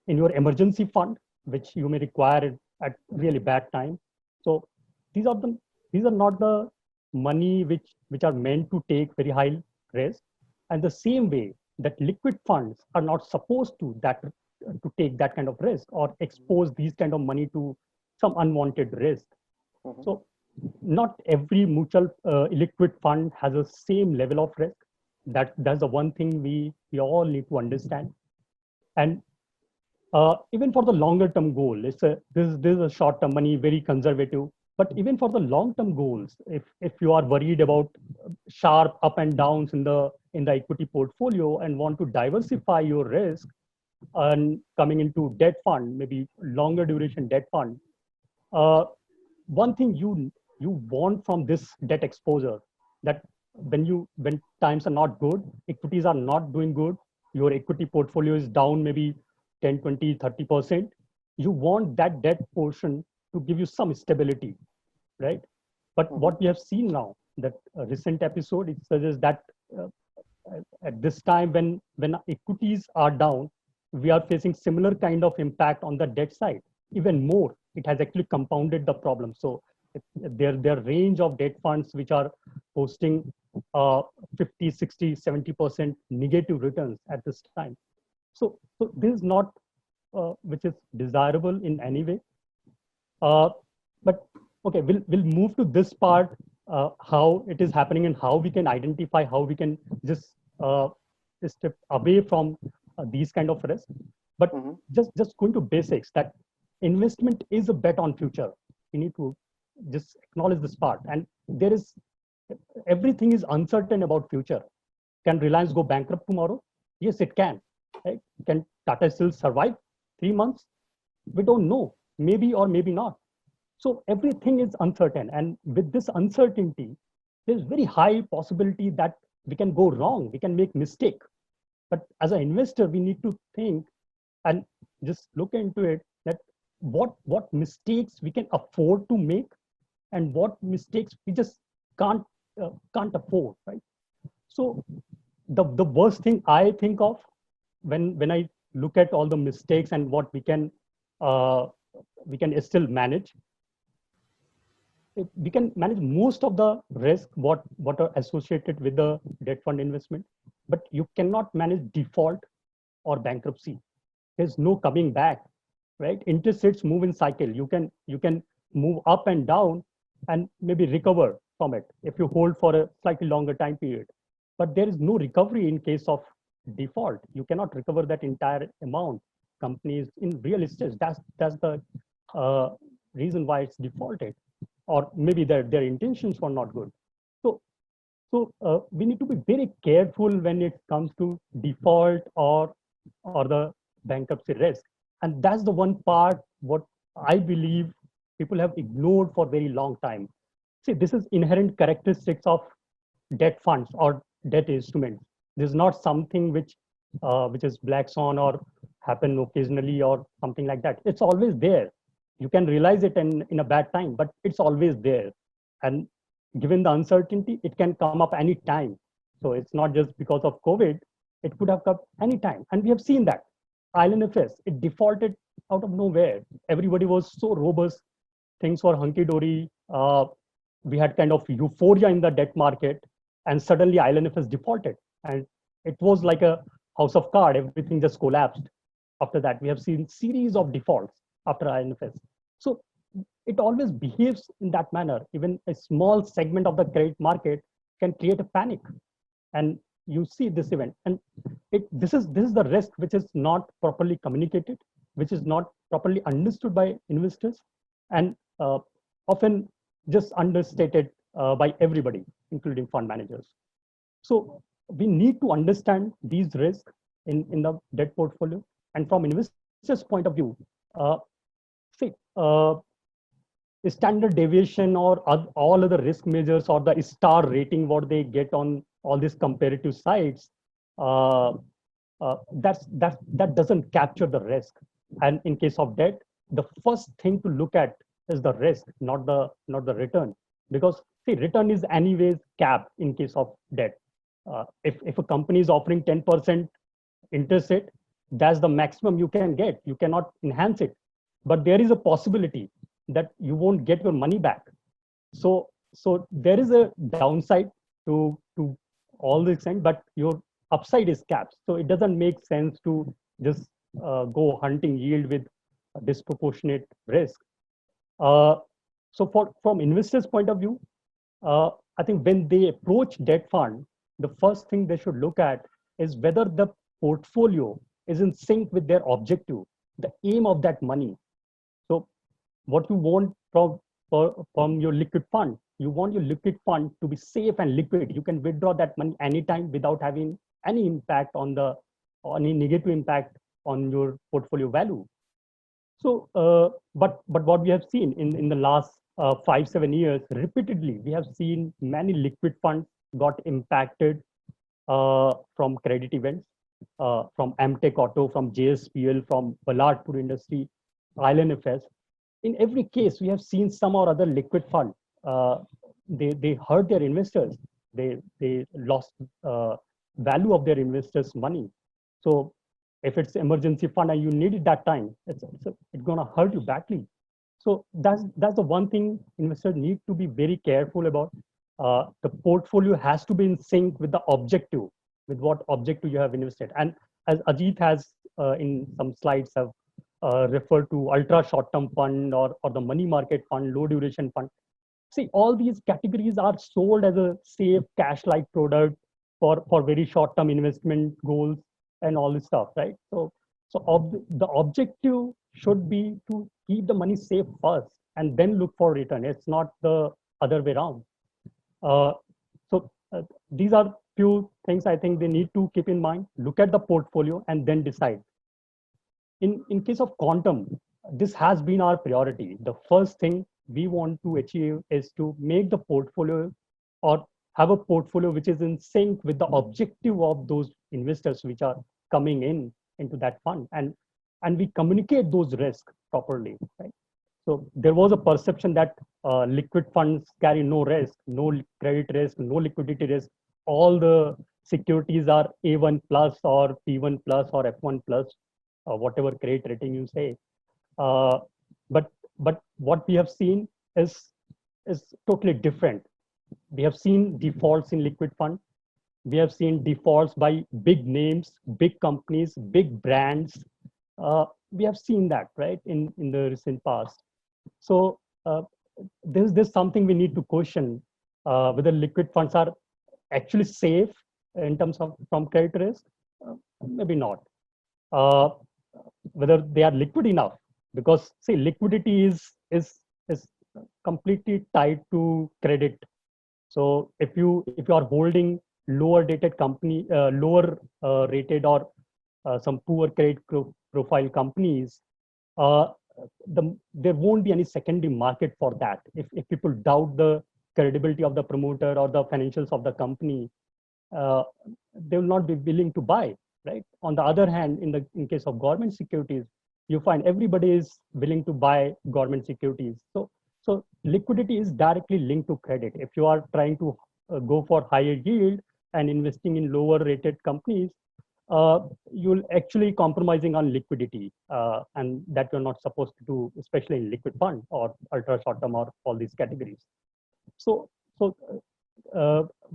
In your emergency fund, which you may require at really bad time. So these are not the money which are meant to take very high risk. And the same way that liquid funds are not supposed to take that kind of risk or expose these kind of money to some unwanted risk. Mm-hmm. So not every mutual liquid fund has the same level of risk. That's the one thing we all need to understand. And even for the longer term goal, this is a short term money, very conservative. But even for the long term goals, if you are worried about sharp up and downs in the equity portfolio and want to diversify your risk and coming into debt fund, maybe longer duration debt fund, one thing you want from this debt exposure, that when times are not good, equities are not doing good, your equity portfolio is down maybe 10, 20, 30%, you want that debt portion to give you some stability, right? But what we have seen now, that recent episode, it suggests that at this time when equities are down, we are facing similar kind of impact on the debt side. Even more, it has actually compounded the problem. So there are range of debt funds which are posting 50, 60, 70% negative returns at this time. So this is not which is desirable in any way. But okay, we'll move to this part, how it is happening and how we can identify, how we can just step away from these kind of risks. But just going to basics, that investment is a bet on future. We need to just acknowledge this part. And everything is uncertain about future. Can Reliance go bankrupt tomorrow? Yes, it can. Right? Can Tata still survive 3 months? We don't know. Maybe or maybe not. So everything is uncertain. And with this uncertainty, there's very high possibility that we can go wrong. We can make mistake. But as an investor, we need to think and just look into it, that what mistakes we can afford to make and what mistakes we just can't afford, right? So the worst thing I think of when I look at all the mistakes and what we can still manage, we can manage most of the risk what are associated with the debt fund investment. but you cannot manage default or bankruptcy. There's no coming back, right? Interest rates move in cycle. You can move up and down and maybe recover from it if you hold for a slightly longer time period. But there is no recovery in case of default. You cannot recover that entire amount. Companies in real estate, that's the uh, reason why it's defaulted, or maybe their intentions were not good. So we need to be very careful when it comes to default or the bankruptcy risk. And that's the one part what I believe people have ignored for a very long time. See, this is inherent characteristics of debt funds or debt instruments. This is not something which is black swan or happen occasionally or something like that. It's always there. You can realize it in a bad time, but it's always there. And given the uncertainty, it can come up any time. So it's not just because of COVID, it could have come any time. And we have seen that. ILNFS, it defaulted out of nowhere. Everybody was so robust, things were hunky-dory. We had kind of euphoria in the debt market, and suddenly ILNFS defaulted. And it was like a house of cards, everything just collapsed. After that, we have seen series of defaults after ILNFS. So it always behaves in that manner. Even a small segment of the credit market can create a panic. And you see this event. And this is the risk which is not properly communicated, which is not properly understood by investors, and often just understated by everybody, including fund managers. So we need to understand these risks in the debt portfolio. And from investors' point of view, see, standard deviation or all other risk measures or the star rating what they get on all these comparative sites, that doesn't capture the risk. And in case of debt, the first thing to look at is the risk, not the return, because see, return is anyways capped in case of debt. If a company is offering 10% interest rate, that's the maximum you can get. You cannot enhance it, but there is a possibility that you won't get your money back. So there is a downside to all this thing, but your upside is capped. So it doesn't make sense to just go hunting yield with a disproportionate risk. So from investors' point of view, I think when they approach debt fund, the first thing they should look at is whether the portfolio is in sync with their objective, the aim of that money. So what you want from your liquid fund, you want your liquid fund to be safe and liquid. You can withdraw that money anytime without having any impact or any negative impact on your portfolio value. So, but what we have seen in the last 5-7 years, repeatedly, we have seen many liquid funds got impacted from credit events, from Amtech Auto, from JSPL, from Balladpur Industry, ILNFS. In every case, we have seen some or other liquid fund. They hurt their investors. They lost value of their investors' money. So if it's emergency fund and you need it that time, it's going to hurt you badly. So that's the one thing investors need to be very careful about. The portfolio has to be in sync with the objective, with what objective you have invested. And as Ajit has in some slides have referred to ultra short-term fund or the money market fund, low duration fund. See, all these categories are sold as a safe cash-like product for very short-term investment goals and all this stuff, right? So the objective should be to keep the money safe first and then look for return. It's not the other way around. These are few things I think they need to keep in mind. Look at the portfolio and then decide. In case of quantum, this has been our priority. The first thing we want to achieve is to make the portfolio or have a portfolio which is in sync with the objective of those investors which are coming into that fund, and we communicate those risks properly, right? So there was a perception that liquid funds carry no risk, no credit risk, no liquidity risk. All the securities are A1 plus or P1 plus or F1 plus, whatever credit rating you say. But what we have seen is totally different. We have seen defaults in liquid fund. We have seen defaults by big names, big companies, big brands. We have seen that, right, in the recent past. So there's something we need to question, whether liquid funds are actually safe in terms of from credit risk. Maybe not. Uh, Whether they are liquid enough, because see, liquidity is completely tied to credit. So if you are holding lower rated company, lower rated or some poor credit profile companies, uh, there won't be any secondary market for that. If people doubt the credibility of the promoter or the financials of the company, uh, they will not be willing to buy, right? On the other hand, in case of government securities, you find everybody is willing to buy government securities. So liquidity is directly linked to credit. If you are trying to go for higher yield and investing in lower rated companies, you'll actually compromising on liquidity, and that you're not supposed to do, especially in liquid fund or ultra short term or all these categories. So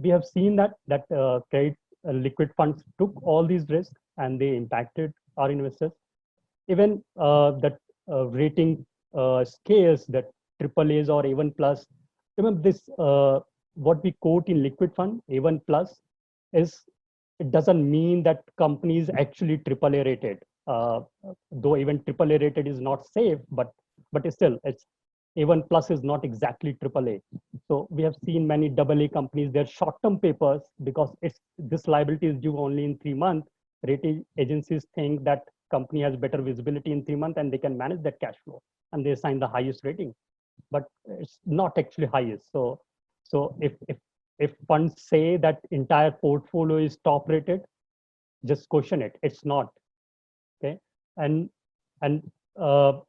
we have seen that credit liquid funds took all these risks and they impacted our investors. Even that rating scales, that triple A's or A1 plus. Remember this, what we quote in liquid fund, A1 plus, is it doesn't mean that company is actually triple A rated. Though even triple A rated is not safe, but still, it's A1 plus is not exactly triple A. So we have seen many double A companies, their short-term papers, because this liability is due only in 3 months. Rating agencies think that company has better visibility in 3 months and they can manage that cash flow, and they assign the highest rating, but it's not actually highest. So if funds say that entire portfolio is top rated, just question it. It's not. Okay. And and uh,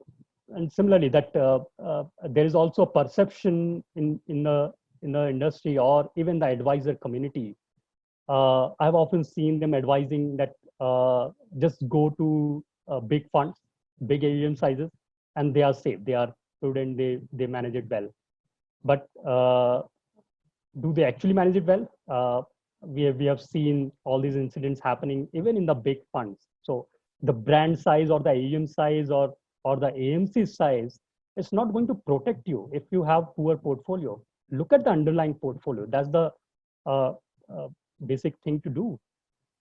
and similarly, that there is also a perception in the industry or even the advisor community. I've often seen them advising that just go to big funds, big AUM sizes, and they are safe. They are prudent. They manage it well. But do they actually manage it well? We have seen all these incidents happening even in the big funds. So the brand size or the AUM size or the AMC size is not going to protect you if you have poor portfolio. Look at the underlying portfolio. That's the uh, uh, basic thing to do.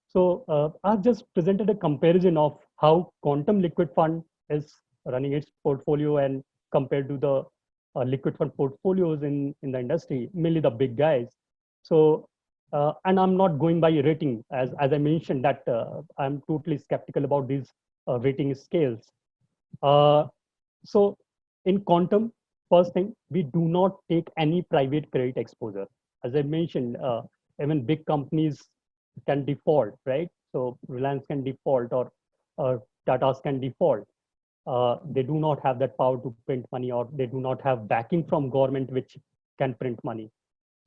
So I've just presented a comparison of how quantum liquid fund is running its portfolio and compared to the liquid fund portfolios in the industry, mainly the big guys. So, and I'm not going by rating, as I mentioned that I'm totally skeptical about these rating scales. Uh, so in quantum, first thing, we do not take any private credit exposure. As I mentioned, even big companies can default, right? So Reliance can default or Tata's can default. They do not have that power to print money, or they do not have backing from government which can print money.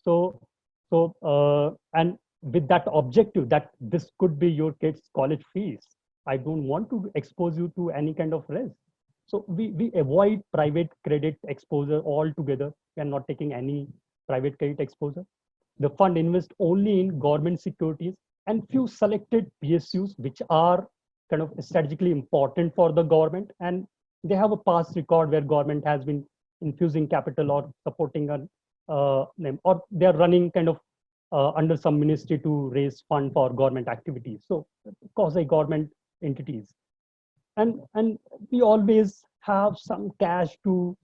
And with that objective that this could be your kids' college fees, I don't want to expose you to any kind of risk. So we avoid private credit exposure altogether. We are not taking any private credit exposure. The fund invests only in government securities and few selected PSUs, which are kind of strategically important for the government, and they have a past record where government has been infusing capital or supporting a name, or they are running kind of under some ministry to raise fund for government activities. So quasi government entities, and we always have some cash to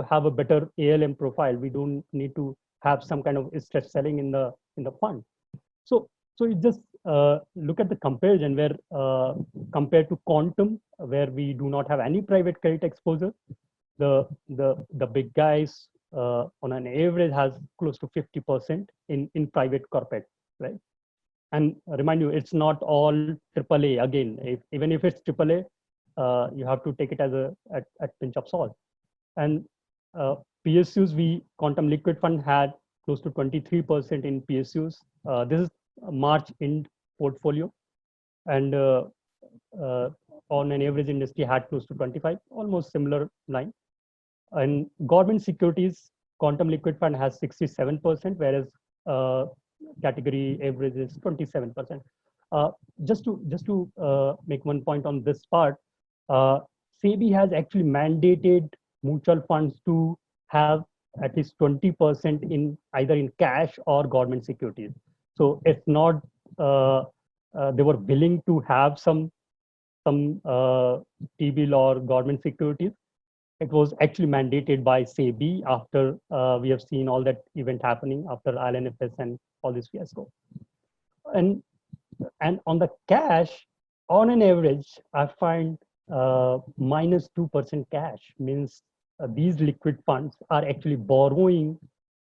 have a better ALM profile. We don't need to have some kind of stress selling in the fund. So you just look at the comparison where compared to quantum, where we do not have any private credit exposure, the big guys on an average has close to 50% in private corporate, right? And remind you, it's not all AAA. Again, even if it's AAA, you have to take it as at pinch of salt. And PSUs, we quantum liquid fund had close to 23% in PSUs. This is March end portfolio, and on an average industry had close to 25, almost similar line. And government securities, quantum liquid fund has 67%, whereas category average is 27%. Just to make one point on this part, SEBI has actually mandated mutual funds to have at least 20% in either in cash or government securities. So if not, they were willing to have some T-bill or government securities. It was actually mandated by SEBI after we have seen all that event happening after ILNFS and all this fiasco. And on the cash, on an average, I find minus 2% cash means these liquid funds are actually borrowing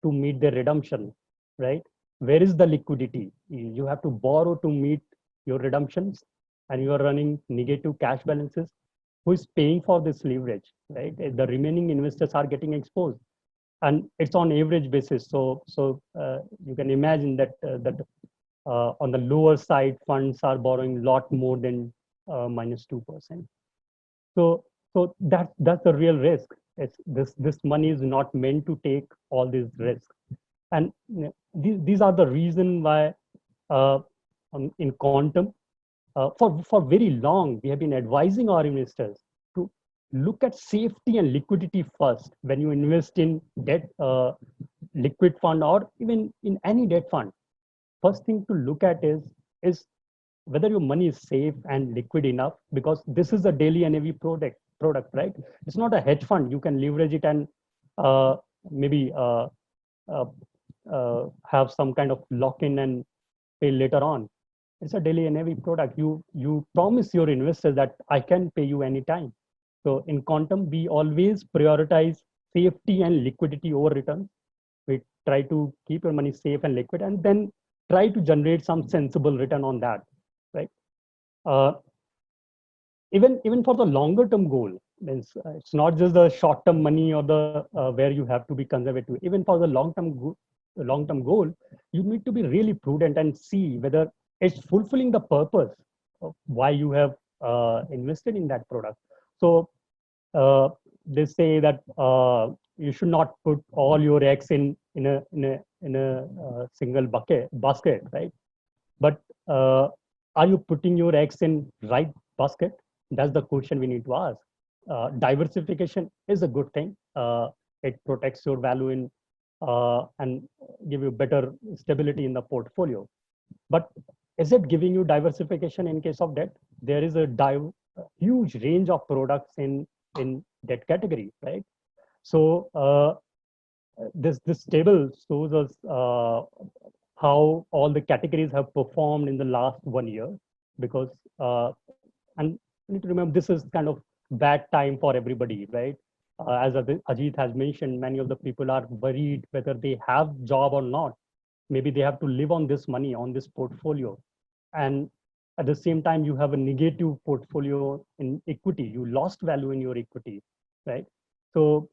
to meet their redemption, right? Where is the liquidity? You have to borrow to meet your redemptions, and you are running negative cash balances. Who is paying for this leverage, right? The remaining investors are getting exposed, and it's on average basis. So you can imagine that on the lower side, funds are borrowing a lot more than minus 2%. So that's the real risk. It's this money is not meant to take all these risks, and these are the reason why in quantum for very long we have been advising our investors to look at safety and liquidity first when you invest in debt, liquid fund, or even in any debt fund. First thing to look at is whether your money is safe and liquid enough, because this is a daily NAV product, right? It's not a hedge fund. You can leverage it and maybe have some kind of lock-in and pay later on. It's a daily NAV product. You promise your investors that I can pay you anytime. So in quantum, we always prioritize safety and liquidity over returns. We try to keep your money safe and liquid, and then try to generate some sensible return on that, right? Even for the longer term goal, means it's not just the short term money or the where you have to be conservative. Even for the long term goal, you need to be really prudent and see whether it's fulfilling the purpose of why you have invested in that product. So they say that you should not put all your eggs in a single basket, right? But are you putting your eggs in right basket? That's the question we need to ask. Diversification is a good thing. It protects your value in and give you better stability in the portfolio. But is it giving you diversification in case of debt? There is a huge range of products in debt category, right? So this table shows us how all the categories have performed in the last 1 year, because and you need to remember this is kind of bad time for everybody, right? As Ajit has mentioned, many of the people are worried whether they have job or not. Maybe they have to live on this money, on this portfolio, and at the same time you have a negative portfolio in equity. You lost value in your equity, right? So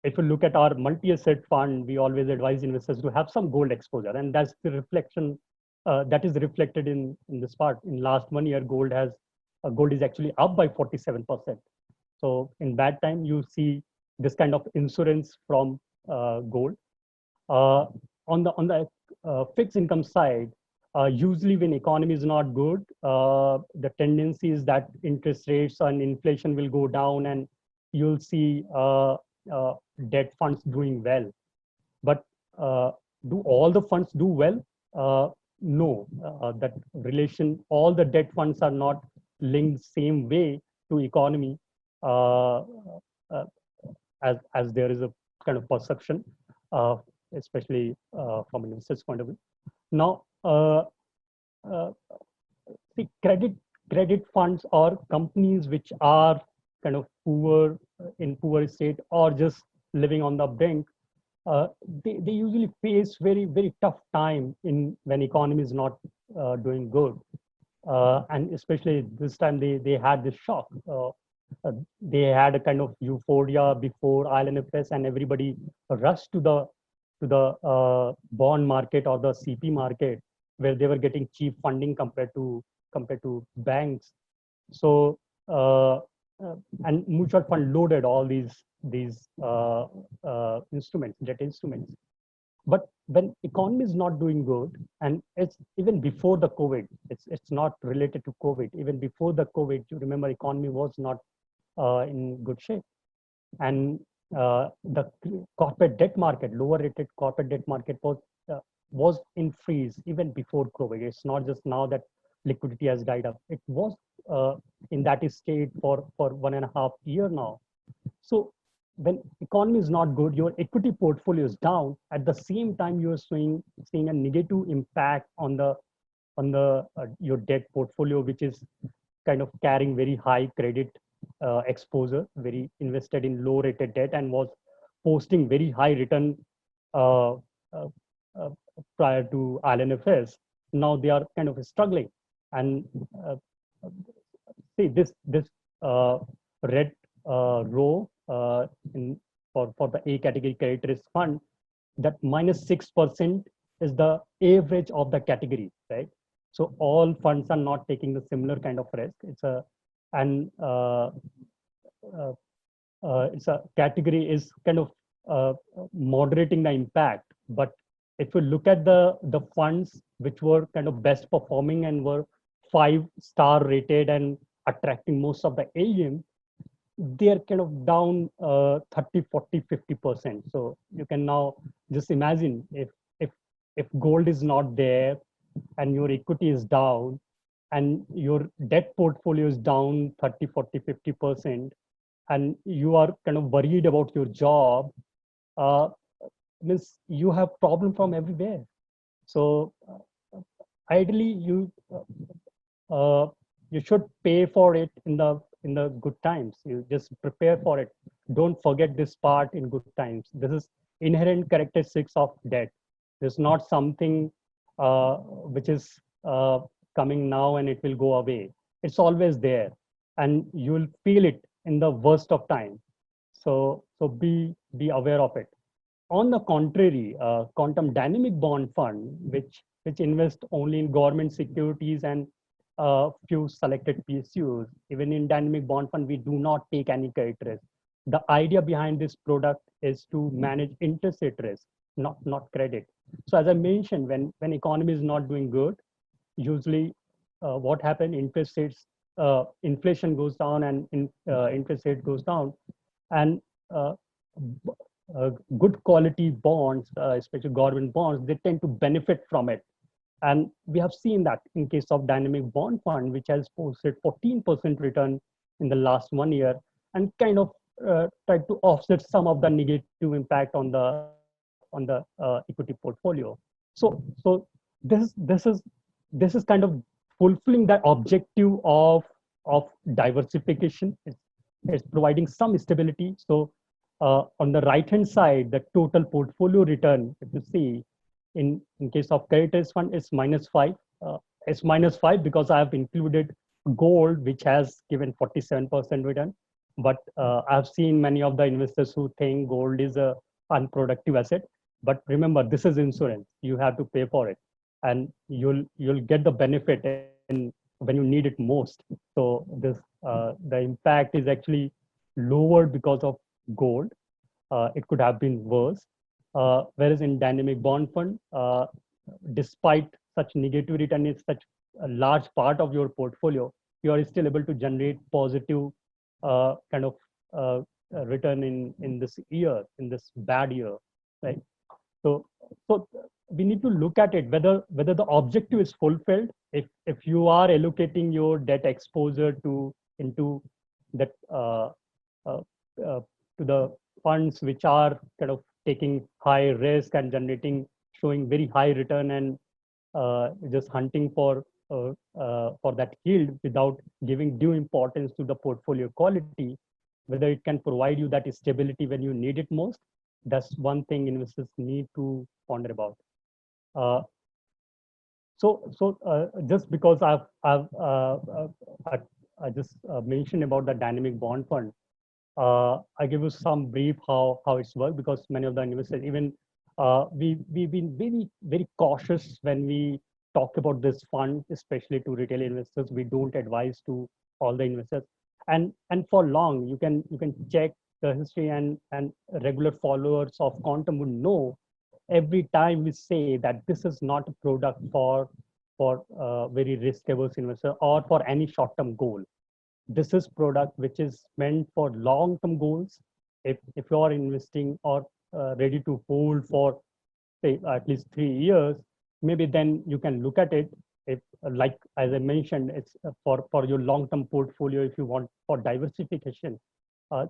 if you look at our multi-asset fund, we always advise investors to have some gold exposure, and that's the reflection that is reflected in this part. In last 1 year, gold is actually up by 47%. So in bad time, you see this kind of insurance from gold. On the fixed income side, usually when economy is not good, the tendency is that interest rates and inflation will go down, and you'll see debt funds doing well. But do all the funds do well? No, that relation, all the debt funds are not linked same way to economy as there is a kind of perception, especially from an investor's point of view. Now, the credit funds or companies which are kind of in poor state or just living on the brink, they usually face very tough time when economy is not doing good, and especially this time they had this shock. They had a kind of euphoria before ILNFS, and everybody rushed to the bond market or the CP market, where they were getting cheap funding compared to banks. So and mutual fund loaded all these instruments, debt instruments. But when economy is not doing good, and it's even before the COVID, it's not related to COVID. Even before the COVID, you remember economy was not in good shape, and the corporate debt market, lower rated corporate debt market was in freeze even before COVID. It's not just now that liquidity has dried up. It was in that state for 1.5 years now. So when economy is not good, your equity portfolio is down. At the same time, you're seeing a negative impact on the your debt portfolio, which is kind of carrying very high credit exposure, very invested in low rated debt, and was posting very high return uh, uh, uh, prior to ILNFS. Now they are kind of struggling. And see this red row for the A category credit risk fund, that -6% is the average of the category, right? So all funds are not taking the similar kind of risk. And uh, it's a category is kind of moderating the impact. But if you look at the funds which were kind of best performing and were 5-star rated and attracting most of the AUM, they're kind of down 30, 40, 50%. So you can now just imagine if gold is not there and your equity is down and your debt portfolio is down 30, 40, 50%, and you are kind of worried about your job, means you have problem from everywhere. So ideally you should pay for it in the good times. You just prepare for it. Don't forget this part in good times. This is inherent characteristics of debt. There's not something which is coming now and it will go away. It's always there, and you'll feel it in the worst of time. So be aware of it. On the contrary, quantum dynamic bond fund, which invest only in government securities and few selected PSUs. Even in dynamic bond fund, we do not take any credit risk. The idea behind this product is to manage interest rate risk, not credit. So as I mentioned, when economy is not doing good, usually what happens, interest rates, inflation goes down and interest rate goes down, and good quality bonds, especially government bonds, they tend to benefit from it. And we have seen that in case of dynamic bond fund, which has posted 14% return in the last 1 year, and kind of tried to offset some of the negative impact on the equity portfolio. So this is kind of fulfilling the objective of diversification. It's providing some stability. So on the right hand side, the total portfolio return, if you see, in case of credit risk fund, is -5. It's -5 because I have included gold, which has given 47% return. But I've seen many of the investors who think gold is a unproductive asset. But remember, this is insurance. You have to pay for it, and you'll get the benefit when you need it most. So this the impact is actually lowered because of gold. It could have been worse. Whereas in dynamic bond fund, despite such negative return is such a large part of your portfolio, you are still able to generate positive kind of return in this year, in this bad year, right? So we need to look at it whether the objective is fulfilled. If you are allocating your debt exposure into that to the funds which are kind of taking high risk and showing very high return, and just hunting for that yield without giving due importance to the portfolio quality, whether it can provide you that stability when you need it most. That's one thing investors need to ponder about. Just because I just mentioned about the dynamic bond fund, I give you some brief how it's worked, because many of the investors, even we've been very, very cautious when we talk about this fund, especially to retail investors. We don't advise to all the investors. And for long, you can check the history, and regular followers of Quantum would know every time we say that this is not a product for very risk averse investor or for any short term goal. This is product which is meant for long term goals. If you are investing or ready to hold for say at least 3 years, maybe then you can look at it. If like as I mentioned, it's for your long term portfolio. If you want for diversification,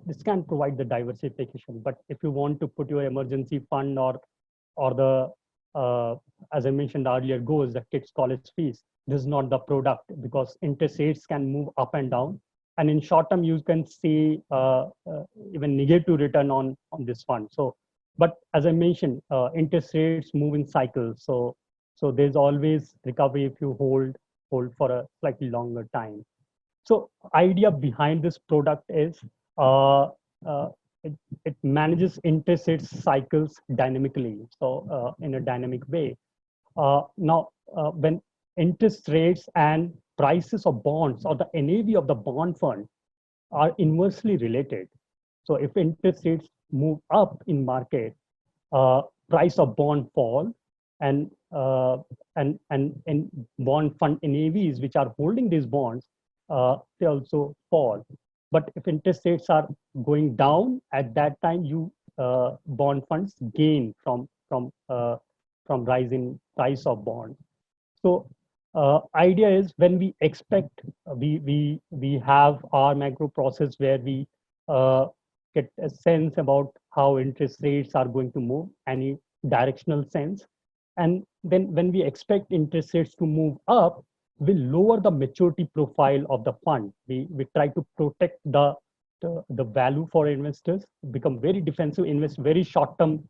this can provide the diversification. But if you want to put your emergency fund or the as I mentioned earlier goes the kids college fees, this is not the product because interest rates can move up and down, and in short term you can see even negative return on this fund. So but as I mentioned, interest rates move in cycles, so there's always recovery if you hold for a slightly longer time. So idea behind this product is uh, uh, it manages interest rate cycles dynamically, so in a dynamic way. Now, when interest rates and prices of bonds or the NAV of the bond fund are inversely related. So if interest rates move up in market, price of bond fall, and and bond fund NAVs which are holding these bonds, they also fall. But if interest rates are going down, at that time you bond funds gain from rising price of bonds. So idea is when we expect we have our macro process where we get a sense about how interest rates are going to move, any directional sense, and then when we expect interest rates to move up, we lower the maturity profile of the fund. We try to protect the value for investors, become very defensive, invest very short term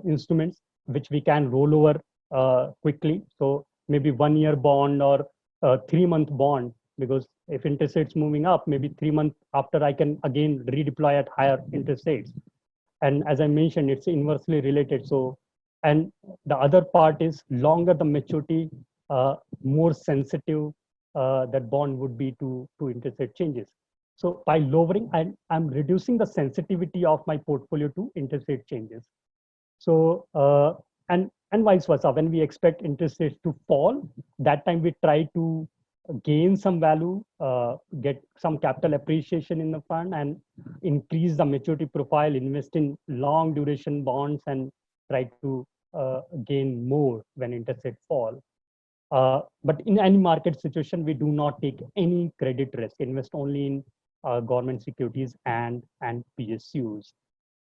instruments which we can roll over quickly. So maybe 1 year bond or 3 month bond, because if interest rates moving up, maybe 3 months after I can again redeploy at higher interest rates. And as I mentioned, it's inversely related. So, and the other part is longer the maturity, more sensitive that bond would be to interest rate changes. So by lowering, I'm reducing the sensitivity of my portfolio to interest rate changes. So and vice versa, when we expect interest rates to fall, that time we try to gain some value, get some capital appreciation in the fund, and increase the maturity profile, invest in long duration bonds, and try to gain more when interest rates fall. But in any market situation, we do not take any credit risk, invest only in government securities and PSUs.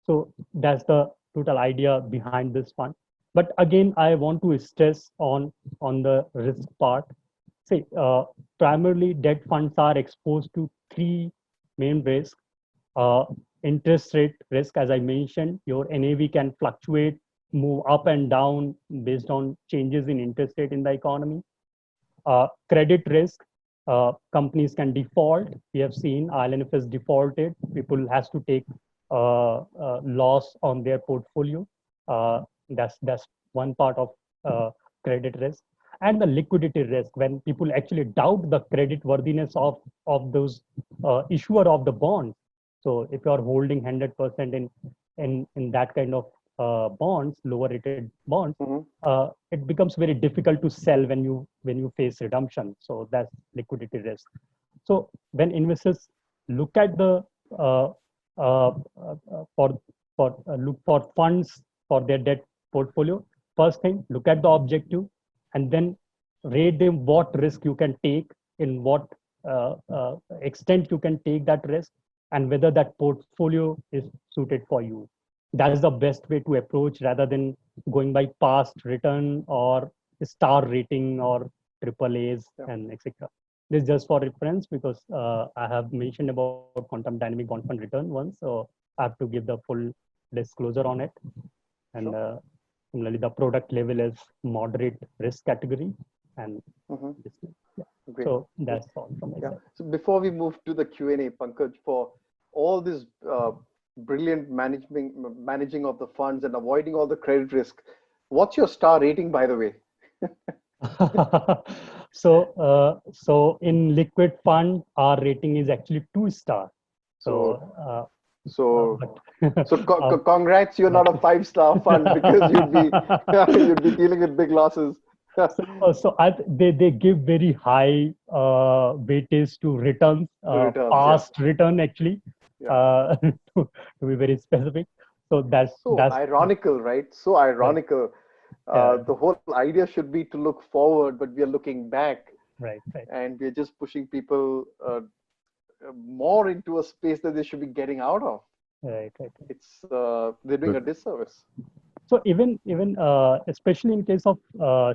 So that's the total idea behind this fund. But again, I want to stress on the risk part. Say, primarily debt funds are exposed to three main risks. Interest rate risk, as I mentioned, your NAV can fluctuate, move up and down based on changes in interest rate in the economy. Credit risk, companies can default. We have seen ILNF has defaulted. People has to take loss on their portfolio. That's one part of credit risk. And the liquidity risk, when people actually doubt the credit worthiness of those issuer of the bonds. So if you are holding 100% in that kind of bonds, lower rated bonds, it becomes very difficult to sell when you face redemption. So that's liquidity risk. So when investors look at the look for funds for their debt portfolio, first thing, look at the objective, and then rate them what risk you can take, in what extent you can take that risk, and whether that portfolio is suited for you. That is the best way to approach, rather than going by past return or star rating or AAAs and etc. This is just for reference, because I have mentioned about quantum dynamic bond fund return once, so I have to give the full disclosure on it. And similarly, the product level is moderate risk category, and so that's all from my side. So before we move to the Q&A, Pankaj, for all this brilliant managing of the funds and avoiding all the credit risk, what's your star rating, by the way? So in liquid fund, our rating is actually 2 star. So So, but so congrats, you're not a 5-star fund because you'd be you'd be dealing with big losses. they give very high weightage to returns, The returns, yeah. past return actually, Yeah. to be very specific. So So that's ironical, right? So right. ironical. Yeah, The whole idea should be to look forward, but we are looking back, right, right, and we're just pushing people more into a space that they should be getting out of. right, right. It's they're doing a Good. disservice. So even especially in case of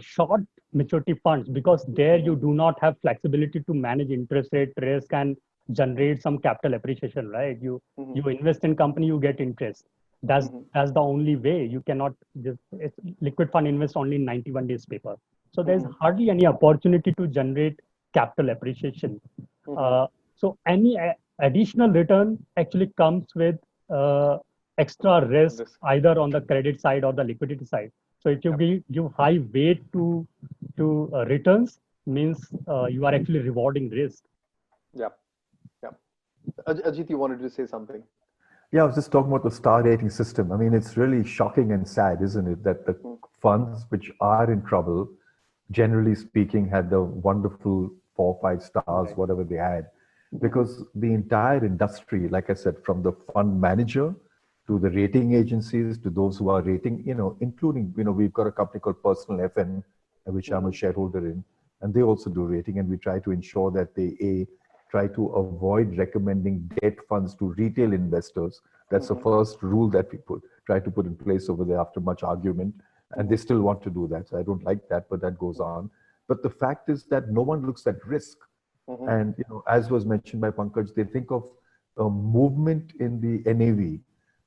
short maturity funds, because there you do not have flexibility to manage interest rate risk and generate some capital appreciation, right? You invest in company, you get interest. That's the only way. You cannot just liquid fund invest only in 91 days paper. So there's hardly any opportunity to generate capital appreciation. So any additional return actually comes with extra risk Risk. either on the credit side or the liquidity side. So if you give high weight to returns, means you are actually rewarding risk. Yeah, yeah. Ajit, you wanted to say something? Yeah, I was just talking about the star rating system. I mean, it's really shocking and sad, isn't it, that the funds which are in trouble, generally speaking, had the wonderful 4 or 5 stars, Right. whatever they had, because the entire industry, like I said, from the fund manager to the rating agencies to those who are rating, including, we've got a company called Personal FN, which I'm a shareholder in, and they also do rating, and we try to ensure that they try to avoid recommending debt funds to retail investors. That's the first rule that we try to put in place over there after much argument. And they still want to do that. So I don't like that, but that goes on. But the fact is that no one looks at risk. And as was mentioned by Pankaj, they think of movement in the NAV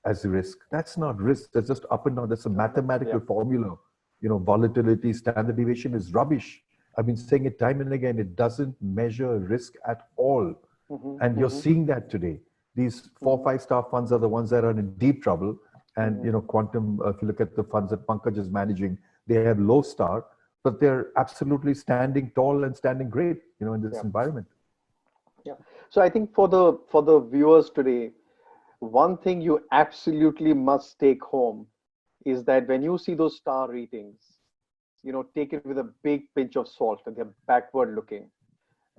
as risk. That's not risk. That's just up and down. That's a mathematical formula. Volatility, standard deviation is rubbish. I've been saying it time and again. It doesn't measure risk at all. And you're seeing that today. These 4 or 5 star funds are the ones that are in deep trouble. And quantum, if you look at the funds that Pankaj is managing, they have low star, but they're absolutely standing tall and standing great, in this environment. Yeah. So I think for the viewers today, one thing you absolutely must take home is that when you see those star ratings, take it with a big pinch of salt, and they're backward looking.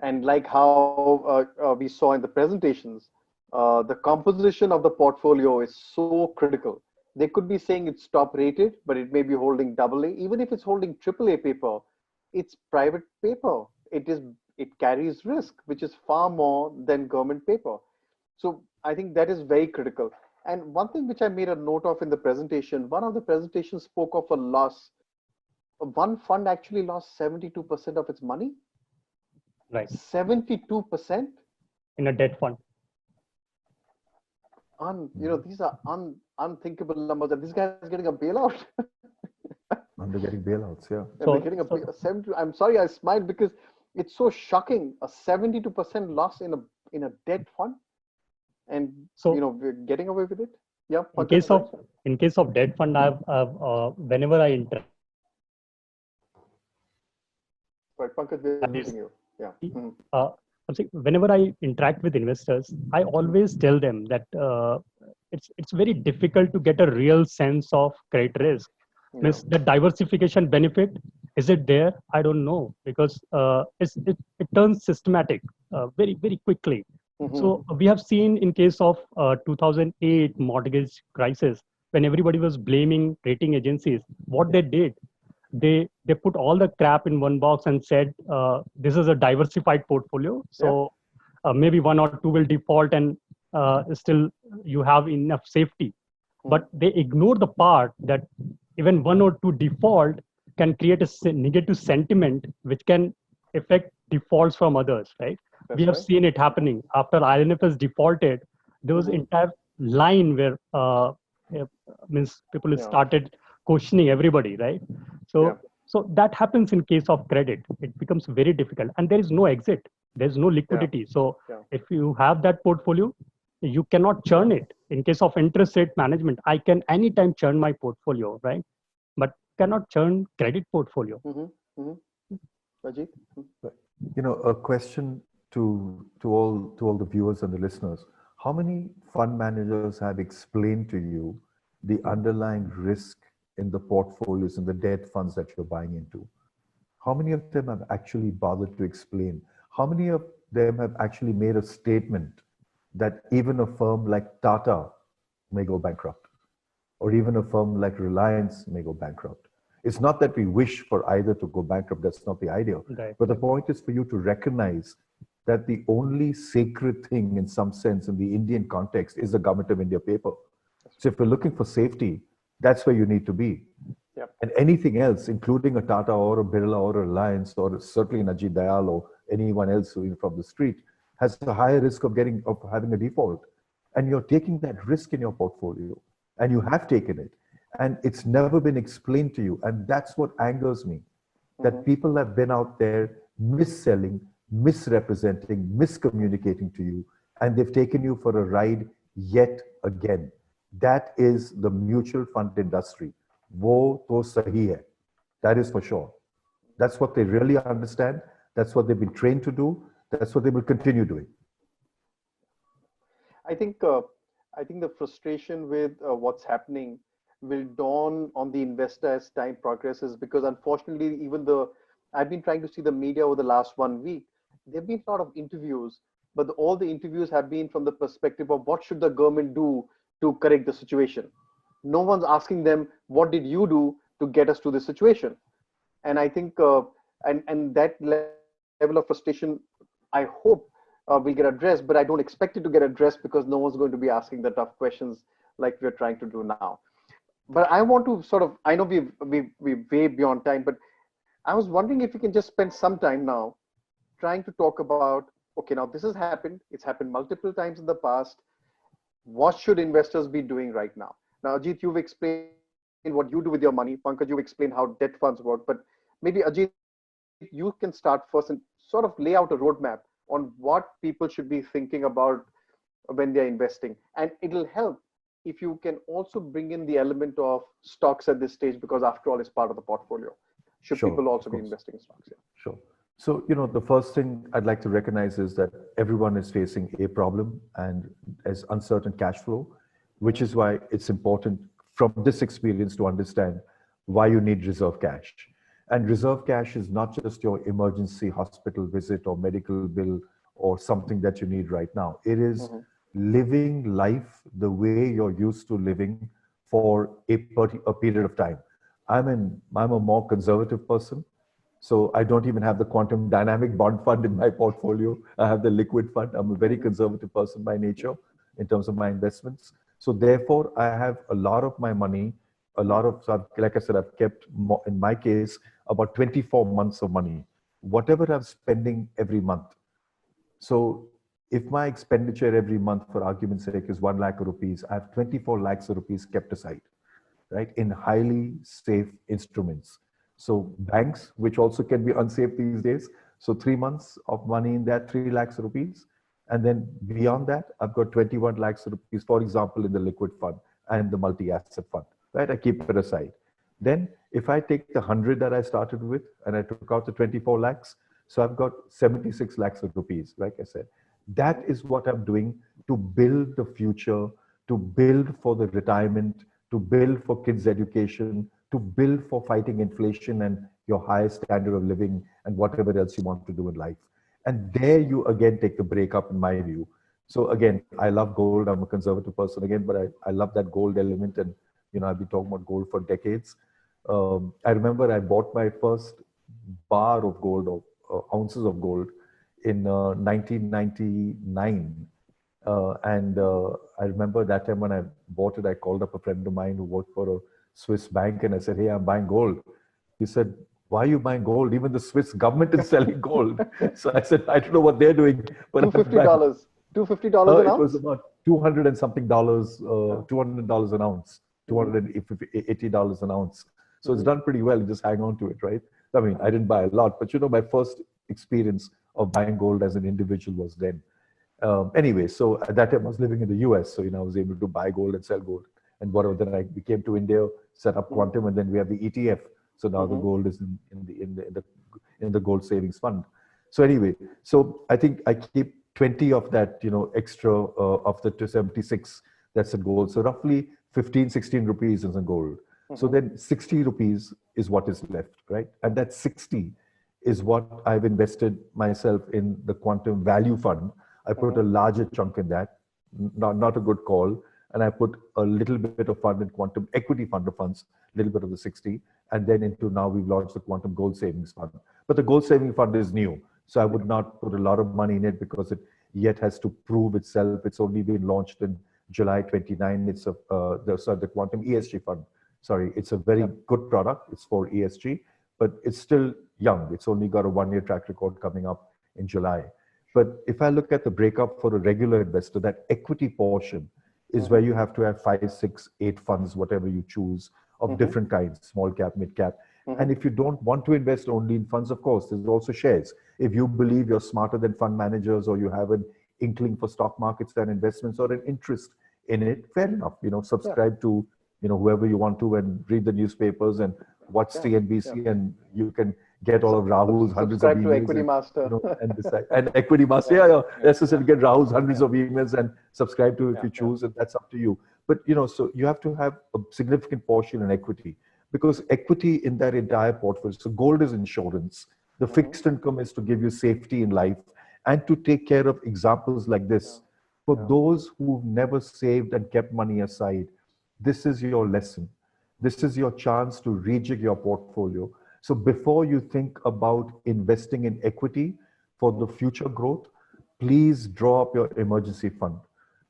And like how we saw in the presentations, the composition of the portfolio is so critical. They could be saying it's top rated, but it may be holding AA. Even if it's holding AAA paper, it's private paper. It carries risk, which is far more than government paper. So I think that is very critical. And one thing which I made a note of in the presentation, one of the presentations spoke of a loss. One fund actually lost 72% of its money. Right. 72% in a debt fund. These are unthinkable numbers, and this guy is getting a bailout. And they're getting bailouts, yeah. And they're getting a 70. I'm sorry, I smiled because it's so shocking. A 72% loss in a debt fund, and we're getting away with it. Yeah. In case of debt fund, I've whenever I interact. Right, Pankaj, we're losing you. Yeah. Whenever I interact with investors, I always tell them that it's very difficult to get a real sense of credit risk. Means the diversification benefit, is it there? I don't know, because it turns systematic very, very quickly. So we have seen in case of 2008 mortgage crisis, when everybody was blaming rating agencies, what they did, they put all the crap in one box and said, this is a diversified portfolio. So maybe 1 or 2 will default, and still you have enough safety. But they ignore the part that even 1 or 2 default can create a negative sentiment, which can affect defaults from others, right? We have seen it happening. After INFS defaulted, there was entire line where means people started questioning everybody, right? So that happens in case of credit. It becomes very difficult, and there is no exit. There's no liquidity. So if you have that portfolio, you cannot churn it. In case of interest rate management, I can anytime churn my portfolio, right? But cannot churn credit portfolio. Ajit? A question to all the viewers and the listeners. how many fund managers have explained to you the underlying risk in the portfolios and the debt funds that you're buying into? How many of them have actually bothered to explain? How many of them have actually made a statement that even a firm like Tata may go bankrupt, or even a firm like Reliance may go bankrupt? It's not that we wish for either to go bankrupt, that's not the idea. Right. But the point is for you to recognize that the only sacred thing in some sense in the Indian context is the Government of India paper. So if you're looking for safety, that's where you need to be. Yep. And anything else, including a Tata or a Birla or a Reliance or certainly an Ajit Dayal or anyone else who from the street, has a higher risk of having a default. And you're taking that risk in your portfolio, and you have taken it, and it's never been explained to you. And that's what angers me, that people have been out there mis-selling, misrepresenting, miscommunicating to you, and they've taken you for a ride yet again. That is the mutual fund industry. Wo to sahi hai. That is for sure. That's what they really understand. That's what they've been trained to do. That's what they will continue doing. I think the frustration with what's happening will dawn on the investor as time progresses, because unfortunately, I've been trying to see the media over the last 1 week. There've been a lot of interviews, but all the interviews have been from the perspective of what should the government do to correct the situation. No one's asking them, what did you do to get us to this situation? And I think, and that level of frustration, I hope will get addressed, but I don't expect it to get addressed because no one's going to be asking the tough questions like we're trying to do now. But I want to I know we're way beyond time, but I was wondering if we can just spend some time now trying to talk about, okay, now this has happened. It's happened multiple times in the past. What should investors be doing right now? Now, Ajit, you've explained what you do with your money. Pankaj, you explained how debt funds work. But maybe, Ajit, you can start first and sort of lay out a roadmap on what people should be thinking about when they're investing. And it'll help if you can also bring in the element of stocks at this stage, because after all, it's part of the portfolio. Should people also be investing in stocks? Yeah. Sure. So, the first thing I'd like to recognize is that everyone is facing a problem and as uncertain cash flow, which is why it's important from this experience to understand why you need reserve cash. And reserve cash is not just your emergency hospital visit or medical bill or something that you need right now. It is living life the way you're used to living for a period of time. I'm a more conservative person. So I don't even have the quantum dynamic bond fund in my portfolio. I have the liquid fund. I'm a very conservative person by nature in terms of my investments. So therefore, I have a lot of my money, like I said, I've kept, in my case, about 24 months of money, whatever I'm spending every month. So if my expenditure every month, for argument's sake, is 1 lakh rupees, I have 24 lakhs of rupees kept aside, right, in highly safe instruments. So banks, which also can be unsafe these days. So 3 months of money in that, 3 lakhs rupees. And then beyond that, I've got 21 lakhs rupees, for example, in the liquid fund and the multi-asset fund, right? I keep it aside. Then if I take the 100 that I started with and I took out the 24 lakhs, so I've got 76 lakhs of rupees, like I said. That is what I'm doing to build the future, to build for the retirement, to build for kids' education, to build for fighting inflation and your higher standard of living and whatever else you want to do in life. And there you again take the break up in my view. So again, I love gold. I'm a conservative person again, but I love that gold element. And, I've been talking about gold for decades. I remember I bought my first bar of gold or ounces of gold in 1999. I remember that time when I bought it, I called up a friend of mine who worked for a Swiss bank and I said, hey, I'm buying gold. He said, why are you buying gold? Even the Swiss government is selling gold. So I said, I don't know what they're doing. But $250. $250 an ounce? It was about $200 and something dollars, $200 an ounce, $280 an ounce. So it's done pretty well. You just hang on to it, right? I mean, I didn't buy a lot, but my first experience of buying gold as an individual was then. Anyway, so at that time I was living in the US. So, I was able to buy gold and sell gold. And whatever, then I came to India, set up Quantum, and then we have the ETF. So now the gold is in the gold savings fund. So anyway, so I think I keep 20 of that, extra of the 276, that's in gold. So roughly 15, 16 rupees is in gold. So then 60 rupees is what is left, right? And that 60 is what I've invested myself in the quantum value fund. I put a larger chunk in that, not a good call. And I put a little bit of fund in quantum equity fund of funds, a little bit of the 60. And then into now we've launched the quantum gold savings fund. But the gold saving fund is new. So I would not put a lot of money in it because it yet has to prove itself. It's only been launched in July 29. It's the quantum ESG fund. Sorry, it's a very good product. It's for ESG, but it's still young. It's only got a 1-year track record coming up in July. But if I look at the breakup for a regular investor, that equity portion is where you have to have 5, 6, 8 funds, whatever you choose, of different kinds, small cap, mid cap. And if you don't want to invest only in funds, of course, there's also shares. If you believe you're smarter than fund managers, or you have an inkling for stock markets and investments, or an interest in it, fair enough. Subscribe to whoever you want to, and read the newspapers and watch CNBC, and you can get all of Rahul's hundreds of emails. Subscribe to Equity Master. And decide. And Equity Master, necessarily get Rahul's hundreds of emails and subscribe to it if you choose, and that's up to you. But so you have to have a significant portion in equity, because equity in that entire portfolio. So gold is insurance. The fixed income is to give you safety in life and to take care of examples like this. For those who've never saved and kept money aside, this is your lesson. This is your chance to rejig your portfolio. So before you think about investing in equity for the future growth, please draw up your emergency fund.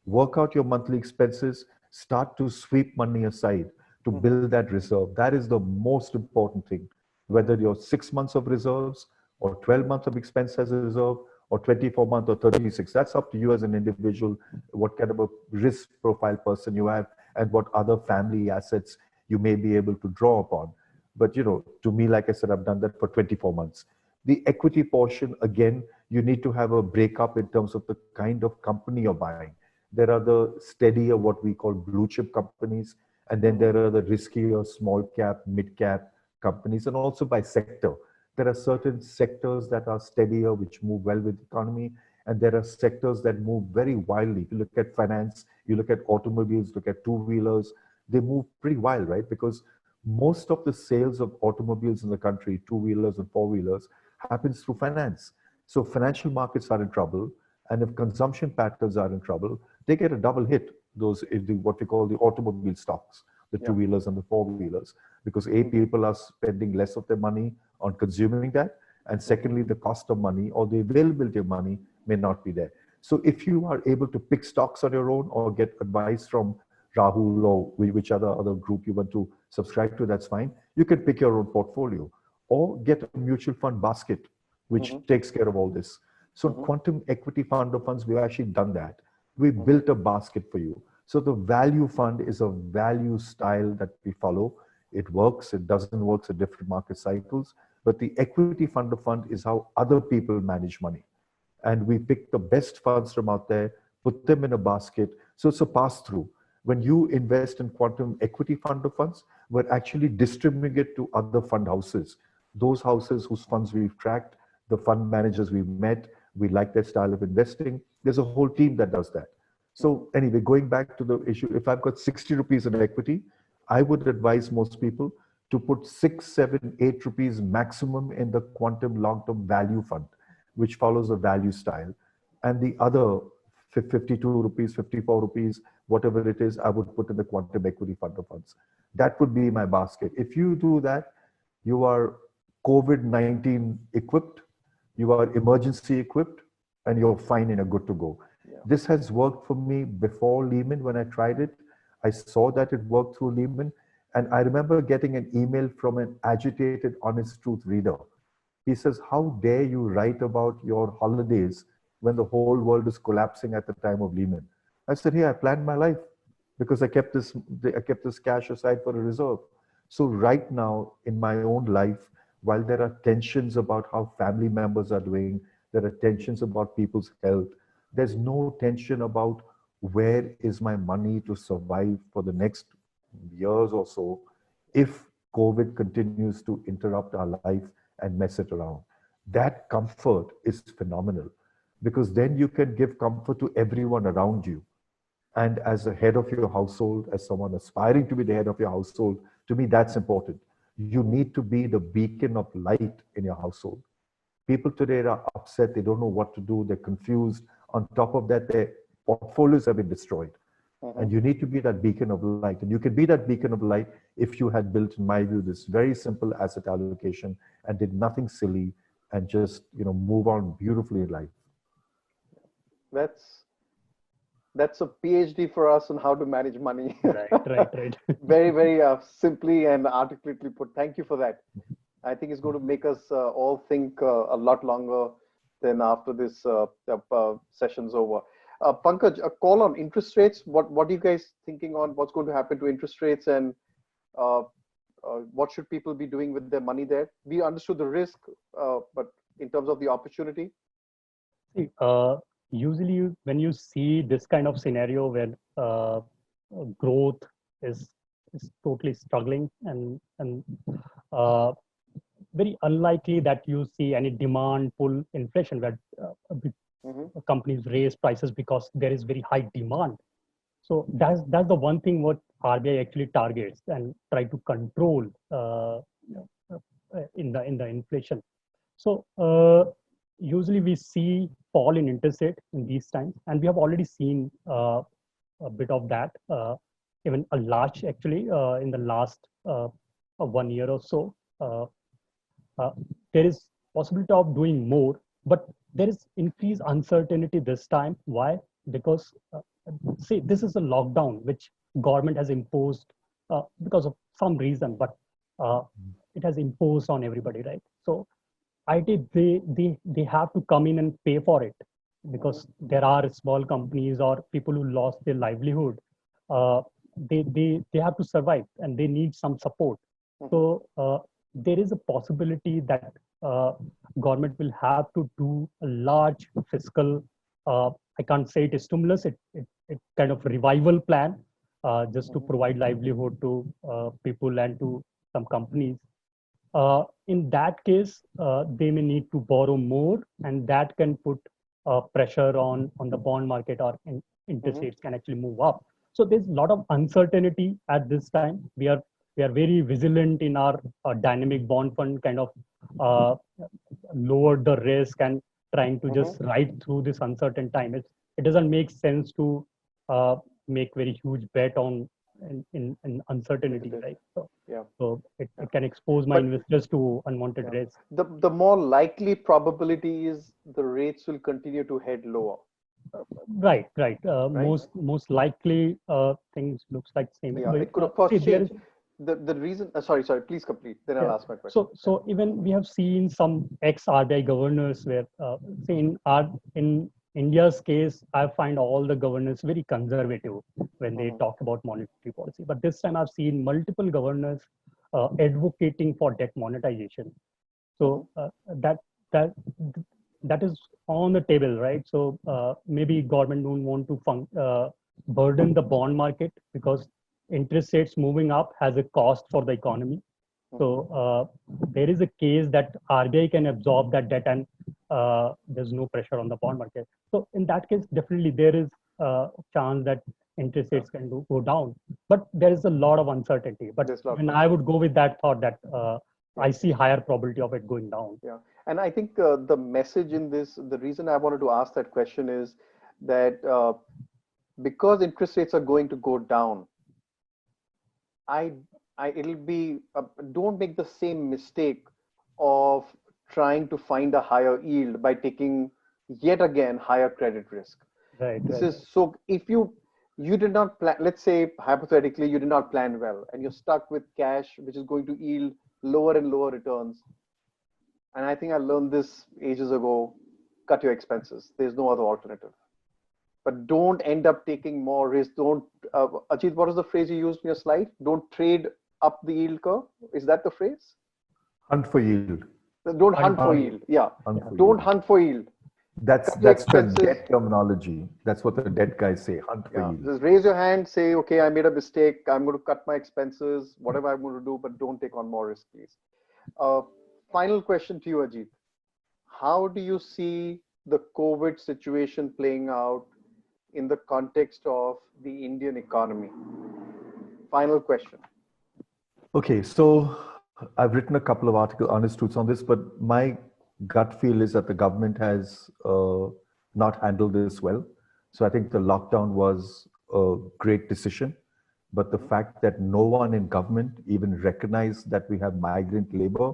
Work out your monthly expenses. Start to sweep money aside to build that reserve. That is the most important thing. Whether you're 6 months of reserves, or 12 months of expense as a reserve, or 24 months or 36, that's up to you as an individual, what kind of a risk profile person you have, and what other family assets you may be able to draw upon. But to me, like I said, I've done that for 24 months. The equity portion, again, you need to have a breakup in terms of the kind of company you're buying. There are the steadier, what we call blue chip companies, and then there are the riskier small cap, mid cap companies, and also by sector. There are certain sectors that are steadier, which move well with the economy, and there are sectors that move very wildly. If you look at finance, you look at automobiles, look at two-wheelers, they move pretty wild, right? Because most of the sales of automobiles in the country, two-wheelers and four-wheelers, happens through finance. So financial markets are in trouble, and if consumption patterns are in trouble, they get a double hit, what we call the automobile stocks, the two-wheelers and the four-wheelers, because people are spending less of their money on consuming that, and secondly, the cost of money or the availability of money may not be there. So if you are able to pick stocks on your own, or get advice from Rahul or which other group you want to subscribe to, that's fine. You can pick your own portfolio, or get a mutual fund basket, which takes care of all this. So quantum equity fund of funds, we've actually done that. We built a basket for you. So the value fund is a value style that we follow. It works, it doesn't work at different market cycles. But the equity fund of fund is how other people manage money. And we pick the best funds from out there, put them in a basket. So it's a pass-through. When you invest in quantum equity fund of funds, we're actually distributing it to other fund houses. Those houses whose funds we've tracked, the fund managers we've met, we like their style of investing. There's a whole team that does that. So anyway, going back to the issue, if I've got 60 rupees in equity, I would advise most people to put 6, 7, 8 rupees maximum in the quantum long-term value fund, which follows a value style. And the other 52 rupees, 54 rupees, whatever it is, I would put in the quantum equity fund of funds. That would be my basket. If you do that, you are COVID-19 equipped, you are emergency equipped, and you're fine and you're good to go. Yeah. This has worked for me before Lehman. When I tried it, I saw that it worked through Lehman. And I remember getting an email from an agitated Honest Truth reader. He says, "How dare you write about your holidays when the whole world is collapsing at the time of Lehman?" I said, "Hey, I planned my life because I kept this cash aside for a reserve." So right now in my own life, while there are tensions about how family members are doing, there are tensions about people's health, there's no tension about where is my money to survive for the next years or so if COVID continues to interrupt our life and mess it around. That comfort is phenomenal. because then you can give comfort to everyone around you. And as a head of your household, as someone aspiring to be the head of your household, to me, that's important. You need to be the beacon of light in your household. People today are upset. They don't know what to do. They're confused. On top of that, their portfolios have been destroyed. And you need to be that beacon of light. And you can be that beacon of light if you had built, in my view, this very simple asset allocation and did nothing silly and just, move on beautifully in life. That's a PhD for us on how to manage money. Right. Very, very simply and articulately put. Thank you for that. I think it's going to make us all think a lot longer than after this session's over. Pankaj, a call on interest rates. What are you guys thinking on what's going to happen to interest rates, and what should people be doing with their money there? We understood the risk, but in terms of the opportunity? See, usually when you see this kind of scenario where growth is totally struggling and uh, very unlikely that you see any demand pull inflation where companies raise prices because there is very high demand. So that's the one thing what RBI actually targets and try to control in the inflation. So usually we see fall in interest rate in these times, and we have already seen a bit of that, even a large actually in the last 1 year or so. There is possibility of doing more, but there is increased uncertainty this time. Why? Because see, this is a lockdown which government has imposed because of some reason, but it has imposed on everybody, right? So IT, they have to come in and pay for it, because there are small companies or people who lost their livelihood. They have to survive and they need some support. So there is a possibility that government will have to do a large fiscal, I can't say it is stimulus, it kind of revival plan, just to provide livelihood to people and to some companies. In that case, they may need to borrow more, and that can put pressure on the bond market, or interest rates can actually move up. So there's a lot of uncertainty at this time. We are very vigilant in our dynamic bond fund, kind of lowered the risk and trying to just ride through this uncertain time. It doesn't make sense to make very huge bet on in uncertainty, right? So, so it can expose my investors to unwanted risk. The more likely probability is the rates will continue to head lower. Right. Most likely things looks like same. Yeah, it could of course change. The reason, sorry, please complete. Then I'll ask my question. So even we have seen some ex-RBI governors where, say in India's case, I find all the governors very conservative when they talk about monetary policy. But this time I've seen multiple governors advocating for debt monetization. So that is on the table, right? So maybe government don't want to burden the bond market, because interest rates moving up has a cost for the economy. So there is a case that RBI can absorb that debt, and there's no pressure on the bond market. So in that case, definitely there is a chance that interest rates can go down. But there is a lot of uncertainty. But when I would go with that thought that I see higher probability of it going down. Yeah, and I think the message in this, the reason I wanted to ask that question is that because interest rates are going to go down, it'll be don't make the same mistake of trying to find a higher yield by taking yet again higher credit risk. This is so, if you did not plan, let's say hypothetically you did not plan well and you're stuck with cash which is going to yield lower and lower returns, and I think I learned this ages ago, cut your expenses. There's no other alternative. But don't end up taking more risk. Don't, Ajit, what was the phrase you used in your slide? Don't trade up the yield curve. Is that the phrase? Hunt for yield. Don't hunt for yield. Yeah. Don't hunt for yield. That's the debt terminology. That's what the debt guys say. Hunt for yield. Just raise your hand. Say, okay, I made a mistake. I'm going to cut my expenses. Whatever I'm going to do, but don't take on more risk, please. Final question to you, Ajit. How do you see the COVID situation playing out in the context of the Indian economy? Final question. Okay, so I've written a couple of articles, honest truths on this, but my gut feel is that the government has not handled this well. So I think the lockdown was a great decision, but the fact that no one in government even recognized that we have migrant labor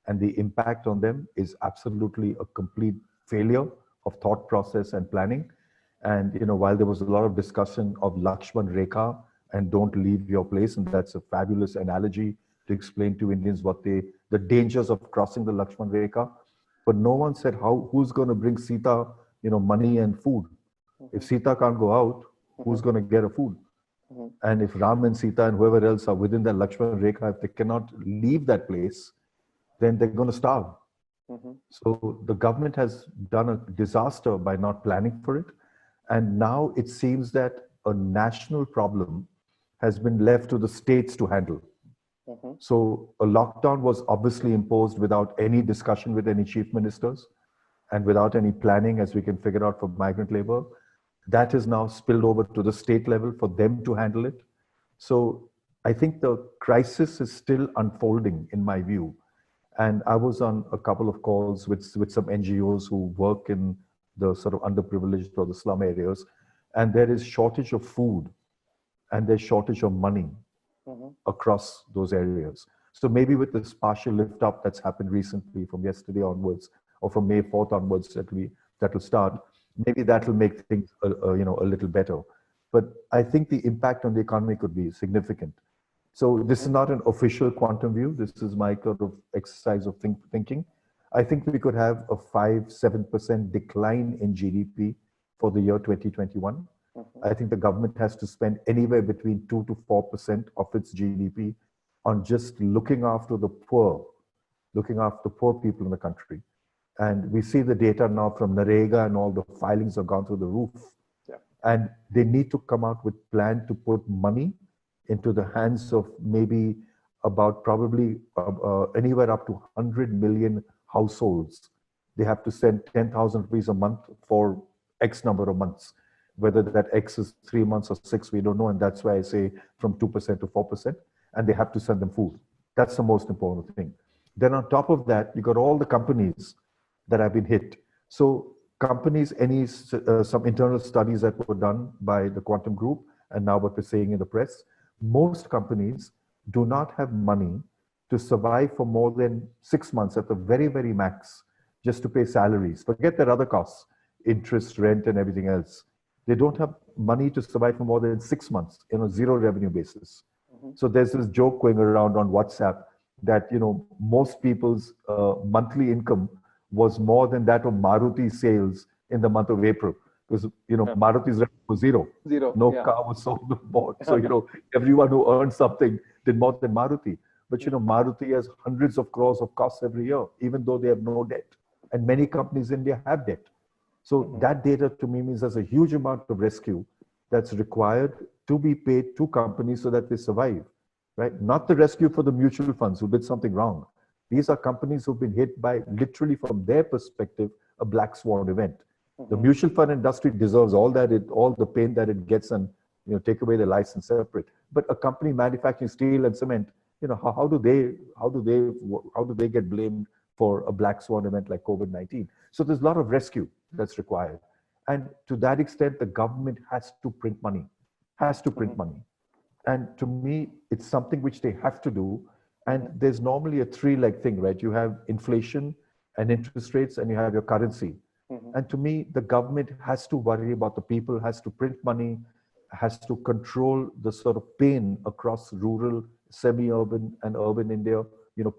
and the impact on them is absolutely a complete failure of thought process and planning. And while there was a lot of discussion of Lakshman Rekha and don't leave your place, and that's a fabulous analogy to explain to Indians the dangers of crossing the Lakshman Rekha, but no one said who's going to bring Sita, money and food. If Sita can't go out, who's going to get her food? And if Ram and Sita and whoever else are within that Lakshman Rekha, if they cannot leave that place, then they're going to starve. So the government has done a disaster by not planning for it. And now it seems that a national problem has been left to the states to handle. So a lockdown was obviously imposed without any discussion with any chief ministers and without any planning, as we can figure out, for migrant labor. That is now spilled over to the state level for them to handle it. So I think the crisis is still unfolding, in my view. And I was on a couple of calls with some NGOs who work in the sort of underprivileged or the slum areas, and there is shortage of food and there's shortage of money across those areas. So maybe with this partial lift up that's happened recently from yesterday onwards, or from May 4th onwards, that'll start, maybe that'll make things a little better. But I think the impact on the economy could be significant. So this is not an official quantum view. This is my kind of exercise of thinking. I think we could have a 5-7% decline in GDP for the year 2021. I think the government has to spend anywhere between 2 to 4% of its GDP on just looking after the poor people in the country. And we see the data now from Narega, and all the filings have gone through the roof. Yeah. And they need to come out with plan to put money into the hands of maybe about probably anywhere up to 100 million households. They have to send 10,000 rupees a month for X number of months. Whether that X is 3 months or 6, we don't know. And that's why I say from 2% to 4%. And they have to send them food. That's the most important thing. Then on top of that, you got all the companies that have been hit. So companies, some internal studies that were done by the Quantum Group, and now what we're saying in the press, most companies do not have money to survive for more than 6 months at the very, very max, just to pay salaries. Forget their other costs, interest, rent, and everything else. They don't have money to survive for more than 6 months in a zero revenue basis. So there's this joke going around on WhatsApp that most people's monthly income was more than that of Maruti sales in the month of April, because Maruti's revenue was zero. No car was sold or bought. So everyone who earned something did more than Maruti. But Maruti has hundreds of crores of costs every year, even though they have no debt. And many companies in India have debt. So that data to me means there's a huge amount of rescue that's required to be paid to companies so that they survive, right? Not the rescue for the mutual funds who did something wrong. These are companies who've been hit by, literally from their perspective, a black swan event. The mutual fund industry deserves all the pain that it gets, and take away the license separate. But a company manufacturing steel and cement, how do they get blamed for a black swan event like COVID-19? So there's a lot of rescue that's required. And to that extent, the government has to print money, And to me, it's something which they have to do. And there's normally a three-leg thing, right? You have inflation and interest rates, and you have your currency. And to me, the government has to worry about the people, has to print money, has to control the sort of pain across rural, semi-urban and urban India,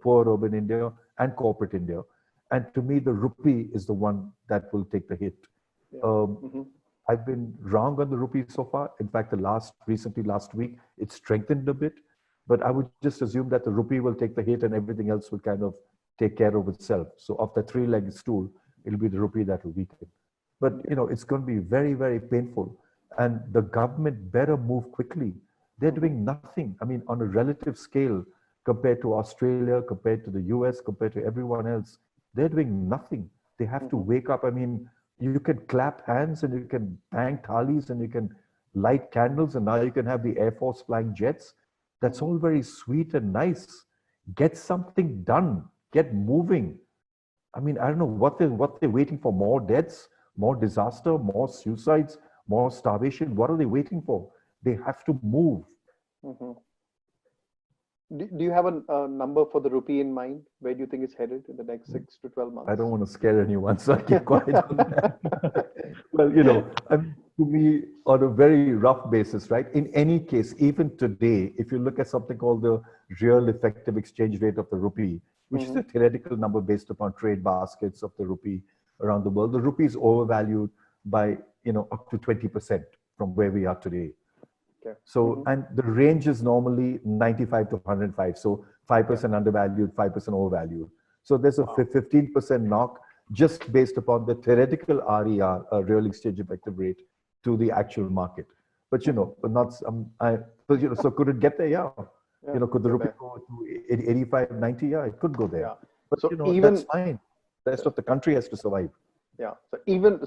poor urban India and corporate India. And to me, the rupee is the one that will take the hit. I've been wrong on the rupee so far. In fact, recently last week, it strengthened a bit. But I would just assume that the rupee will take the hit and everything else will kind of take care of itself. So of the three-legged stool, it'll be the rupee that will weaken. But it's going to be very, very painful. And the government better move quickly. They're doing nothing. I mean, on a relative scale, compared to Australia, compared to the US, compared to everyone else, they're doing nothing. They have to wake up. I mean, You can clap hands and you can bang thalis and you can light candles and now you can have the Air Force flying jets. That's all very sweet and nice. Get something done. Get moving. I mean, I don't know what they're waiting for. More deaths, more disaster, more suicides, more starvation. What are they waiting for? They have to move. Mm-hmm. Do you have a number for the rupee in mind? Where do you think it's headed in the next 6 to 12 months? I don't want to scare anyone, so I keep quiet on that. Well, I mean, to me, on a very rough basis, right? In any case, even today, if you look at something called the real effective exchange rate of the rupee, which is a theoretical number based upon trade baskets of the rupee around the world, the rupee is overvalued by, up to 20% from where we are today. Okay. So, and the range is normally 95 to 105. So 5% undervalued, 5% overvalued. So there's a 15% knock just based upon the theoretical RER, real exchange effective rate, to the actual market. But but not so could it get there? Yeah. Could the rupee go to 85, 90? Yeah, it could go there. Yeah. But so that's fine. The rest of the country has to survive. Yeah. Even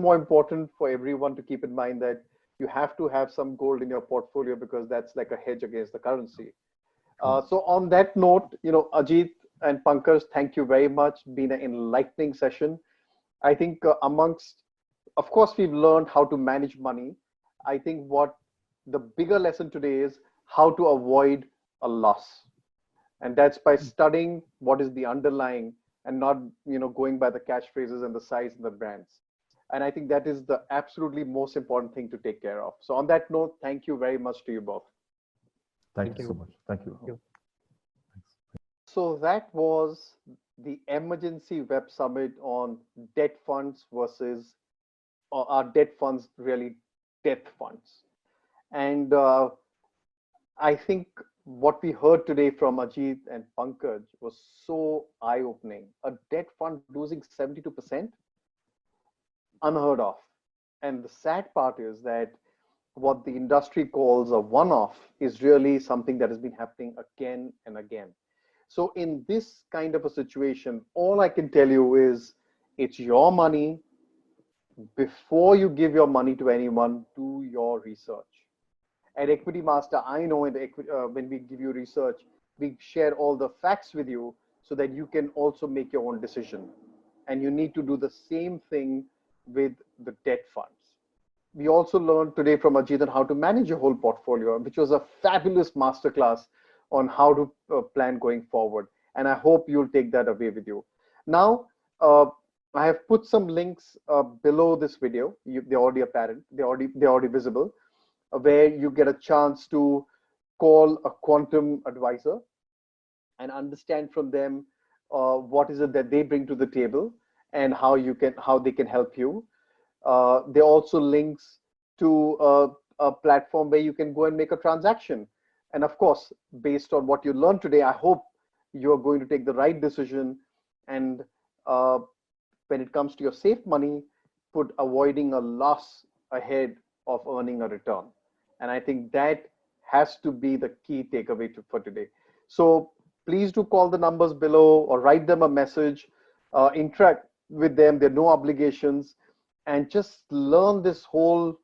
more important for everyone to keep in mind that you have to have some gold in your portfolio because that's like a hedge against the currency. So on that note, Ajit and Pankaj, thank you very much. Been an enlightening session. I think of course, we've learned how to manage money. I think what the bigger lesson today is how to avoid a loss. And that's by studying what is the underlying and not, going by the catchphrases and the size and the brands. And I think that is the absolutely most important thing to take care of. So on that note, thank you very much to you both. Thank you so much. Thank you. So that was the emergency web summit on debt funds versus, or are debt funds really death funds? And I think what we heard today from Ajit and Pankaj was so eye-opening. A debt fund losing 72%, unheard of. And the sad part is that what the industry calls a one-off is really something that has been happening again and again. So in this kind of a situation, all I can tell you is it's your money. Before you give your money to anyone, do your research. At Equity Master, I know when we give you research, we share all the facts with you so that you can also make your own decision. And you need to do the same thing with the debt funds. We also learned today from Ajit on how to manage your whole portfolio, which was a fabulous masterclass on how to plan going forward. And I hope you'll take that away with you. Now, I have put some links below this video. They're already apparent. They're already visible, where you get a chance to call a quantum advisor and understand from them what is it that they bring to the table and how they can help you. There are also links to a platform where you can go and make a transaction. And of course, based on what you learned today, I hope you're going to take the right decision. And when it comes to your safe money, put avoiding a loss ahead of earning a return. And I think that has to be the key takeaway for today. So please do call the numbers below or write them a message, interact with them. There are no obligations, and just learn this whole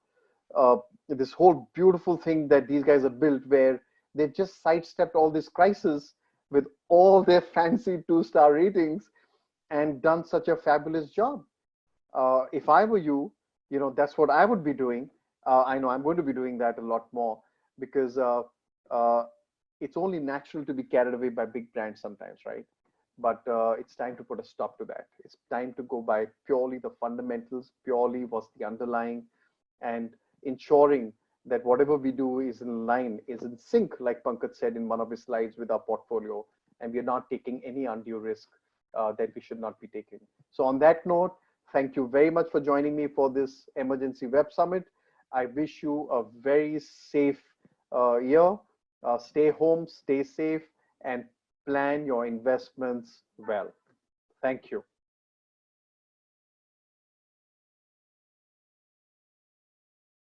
beautiful thing that these guys have built, where they've just sidestepped all this crisis with all their fancy 2-star ratings and done such a fabulous job. If I were you, that's what I would be doing. I know I'm going to be doing that a lot more because it's only natural to be carried away by big brands sometimes, right? But it's time to put a stop to that. It's time to go by purely the fundamentals, purely what's the underlying, and ensuring that whatever we do is in line, is in sync, like Pankaj said in one of his slides, with our portfolio, and we're not taking any undue risk that we should not be taking. So on that note, thank you very much for joining me for this emergency web summit. I wish you a very safe year. Stay home, stay safe, and plan your investments well. Thank you.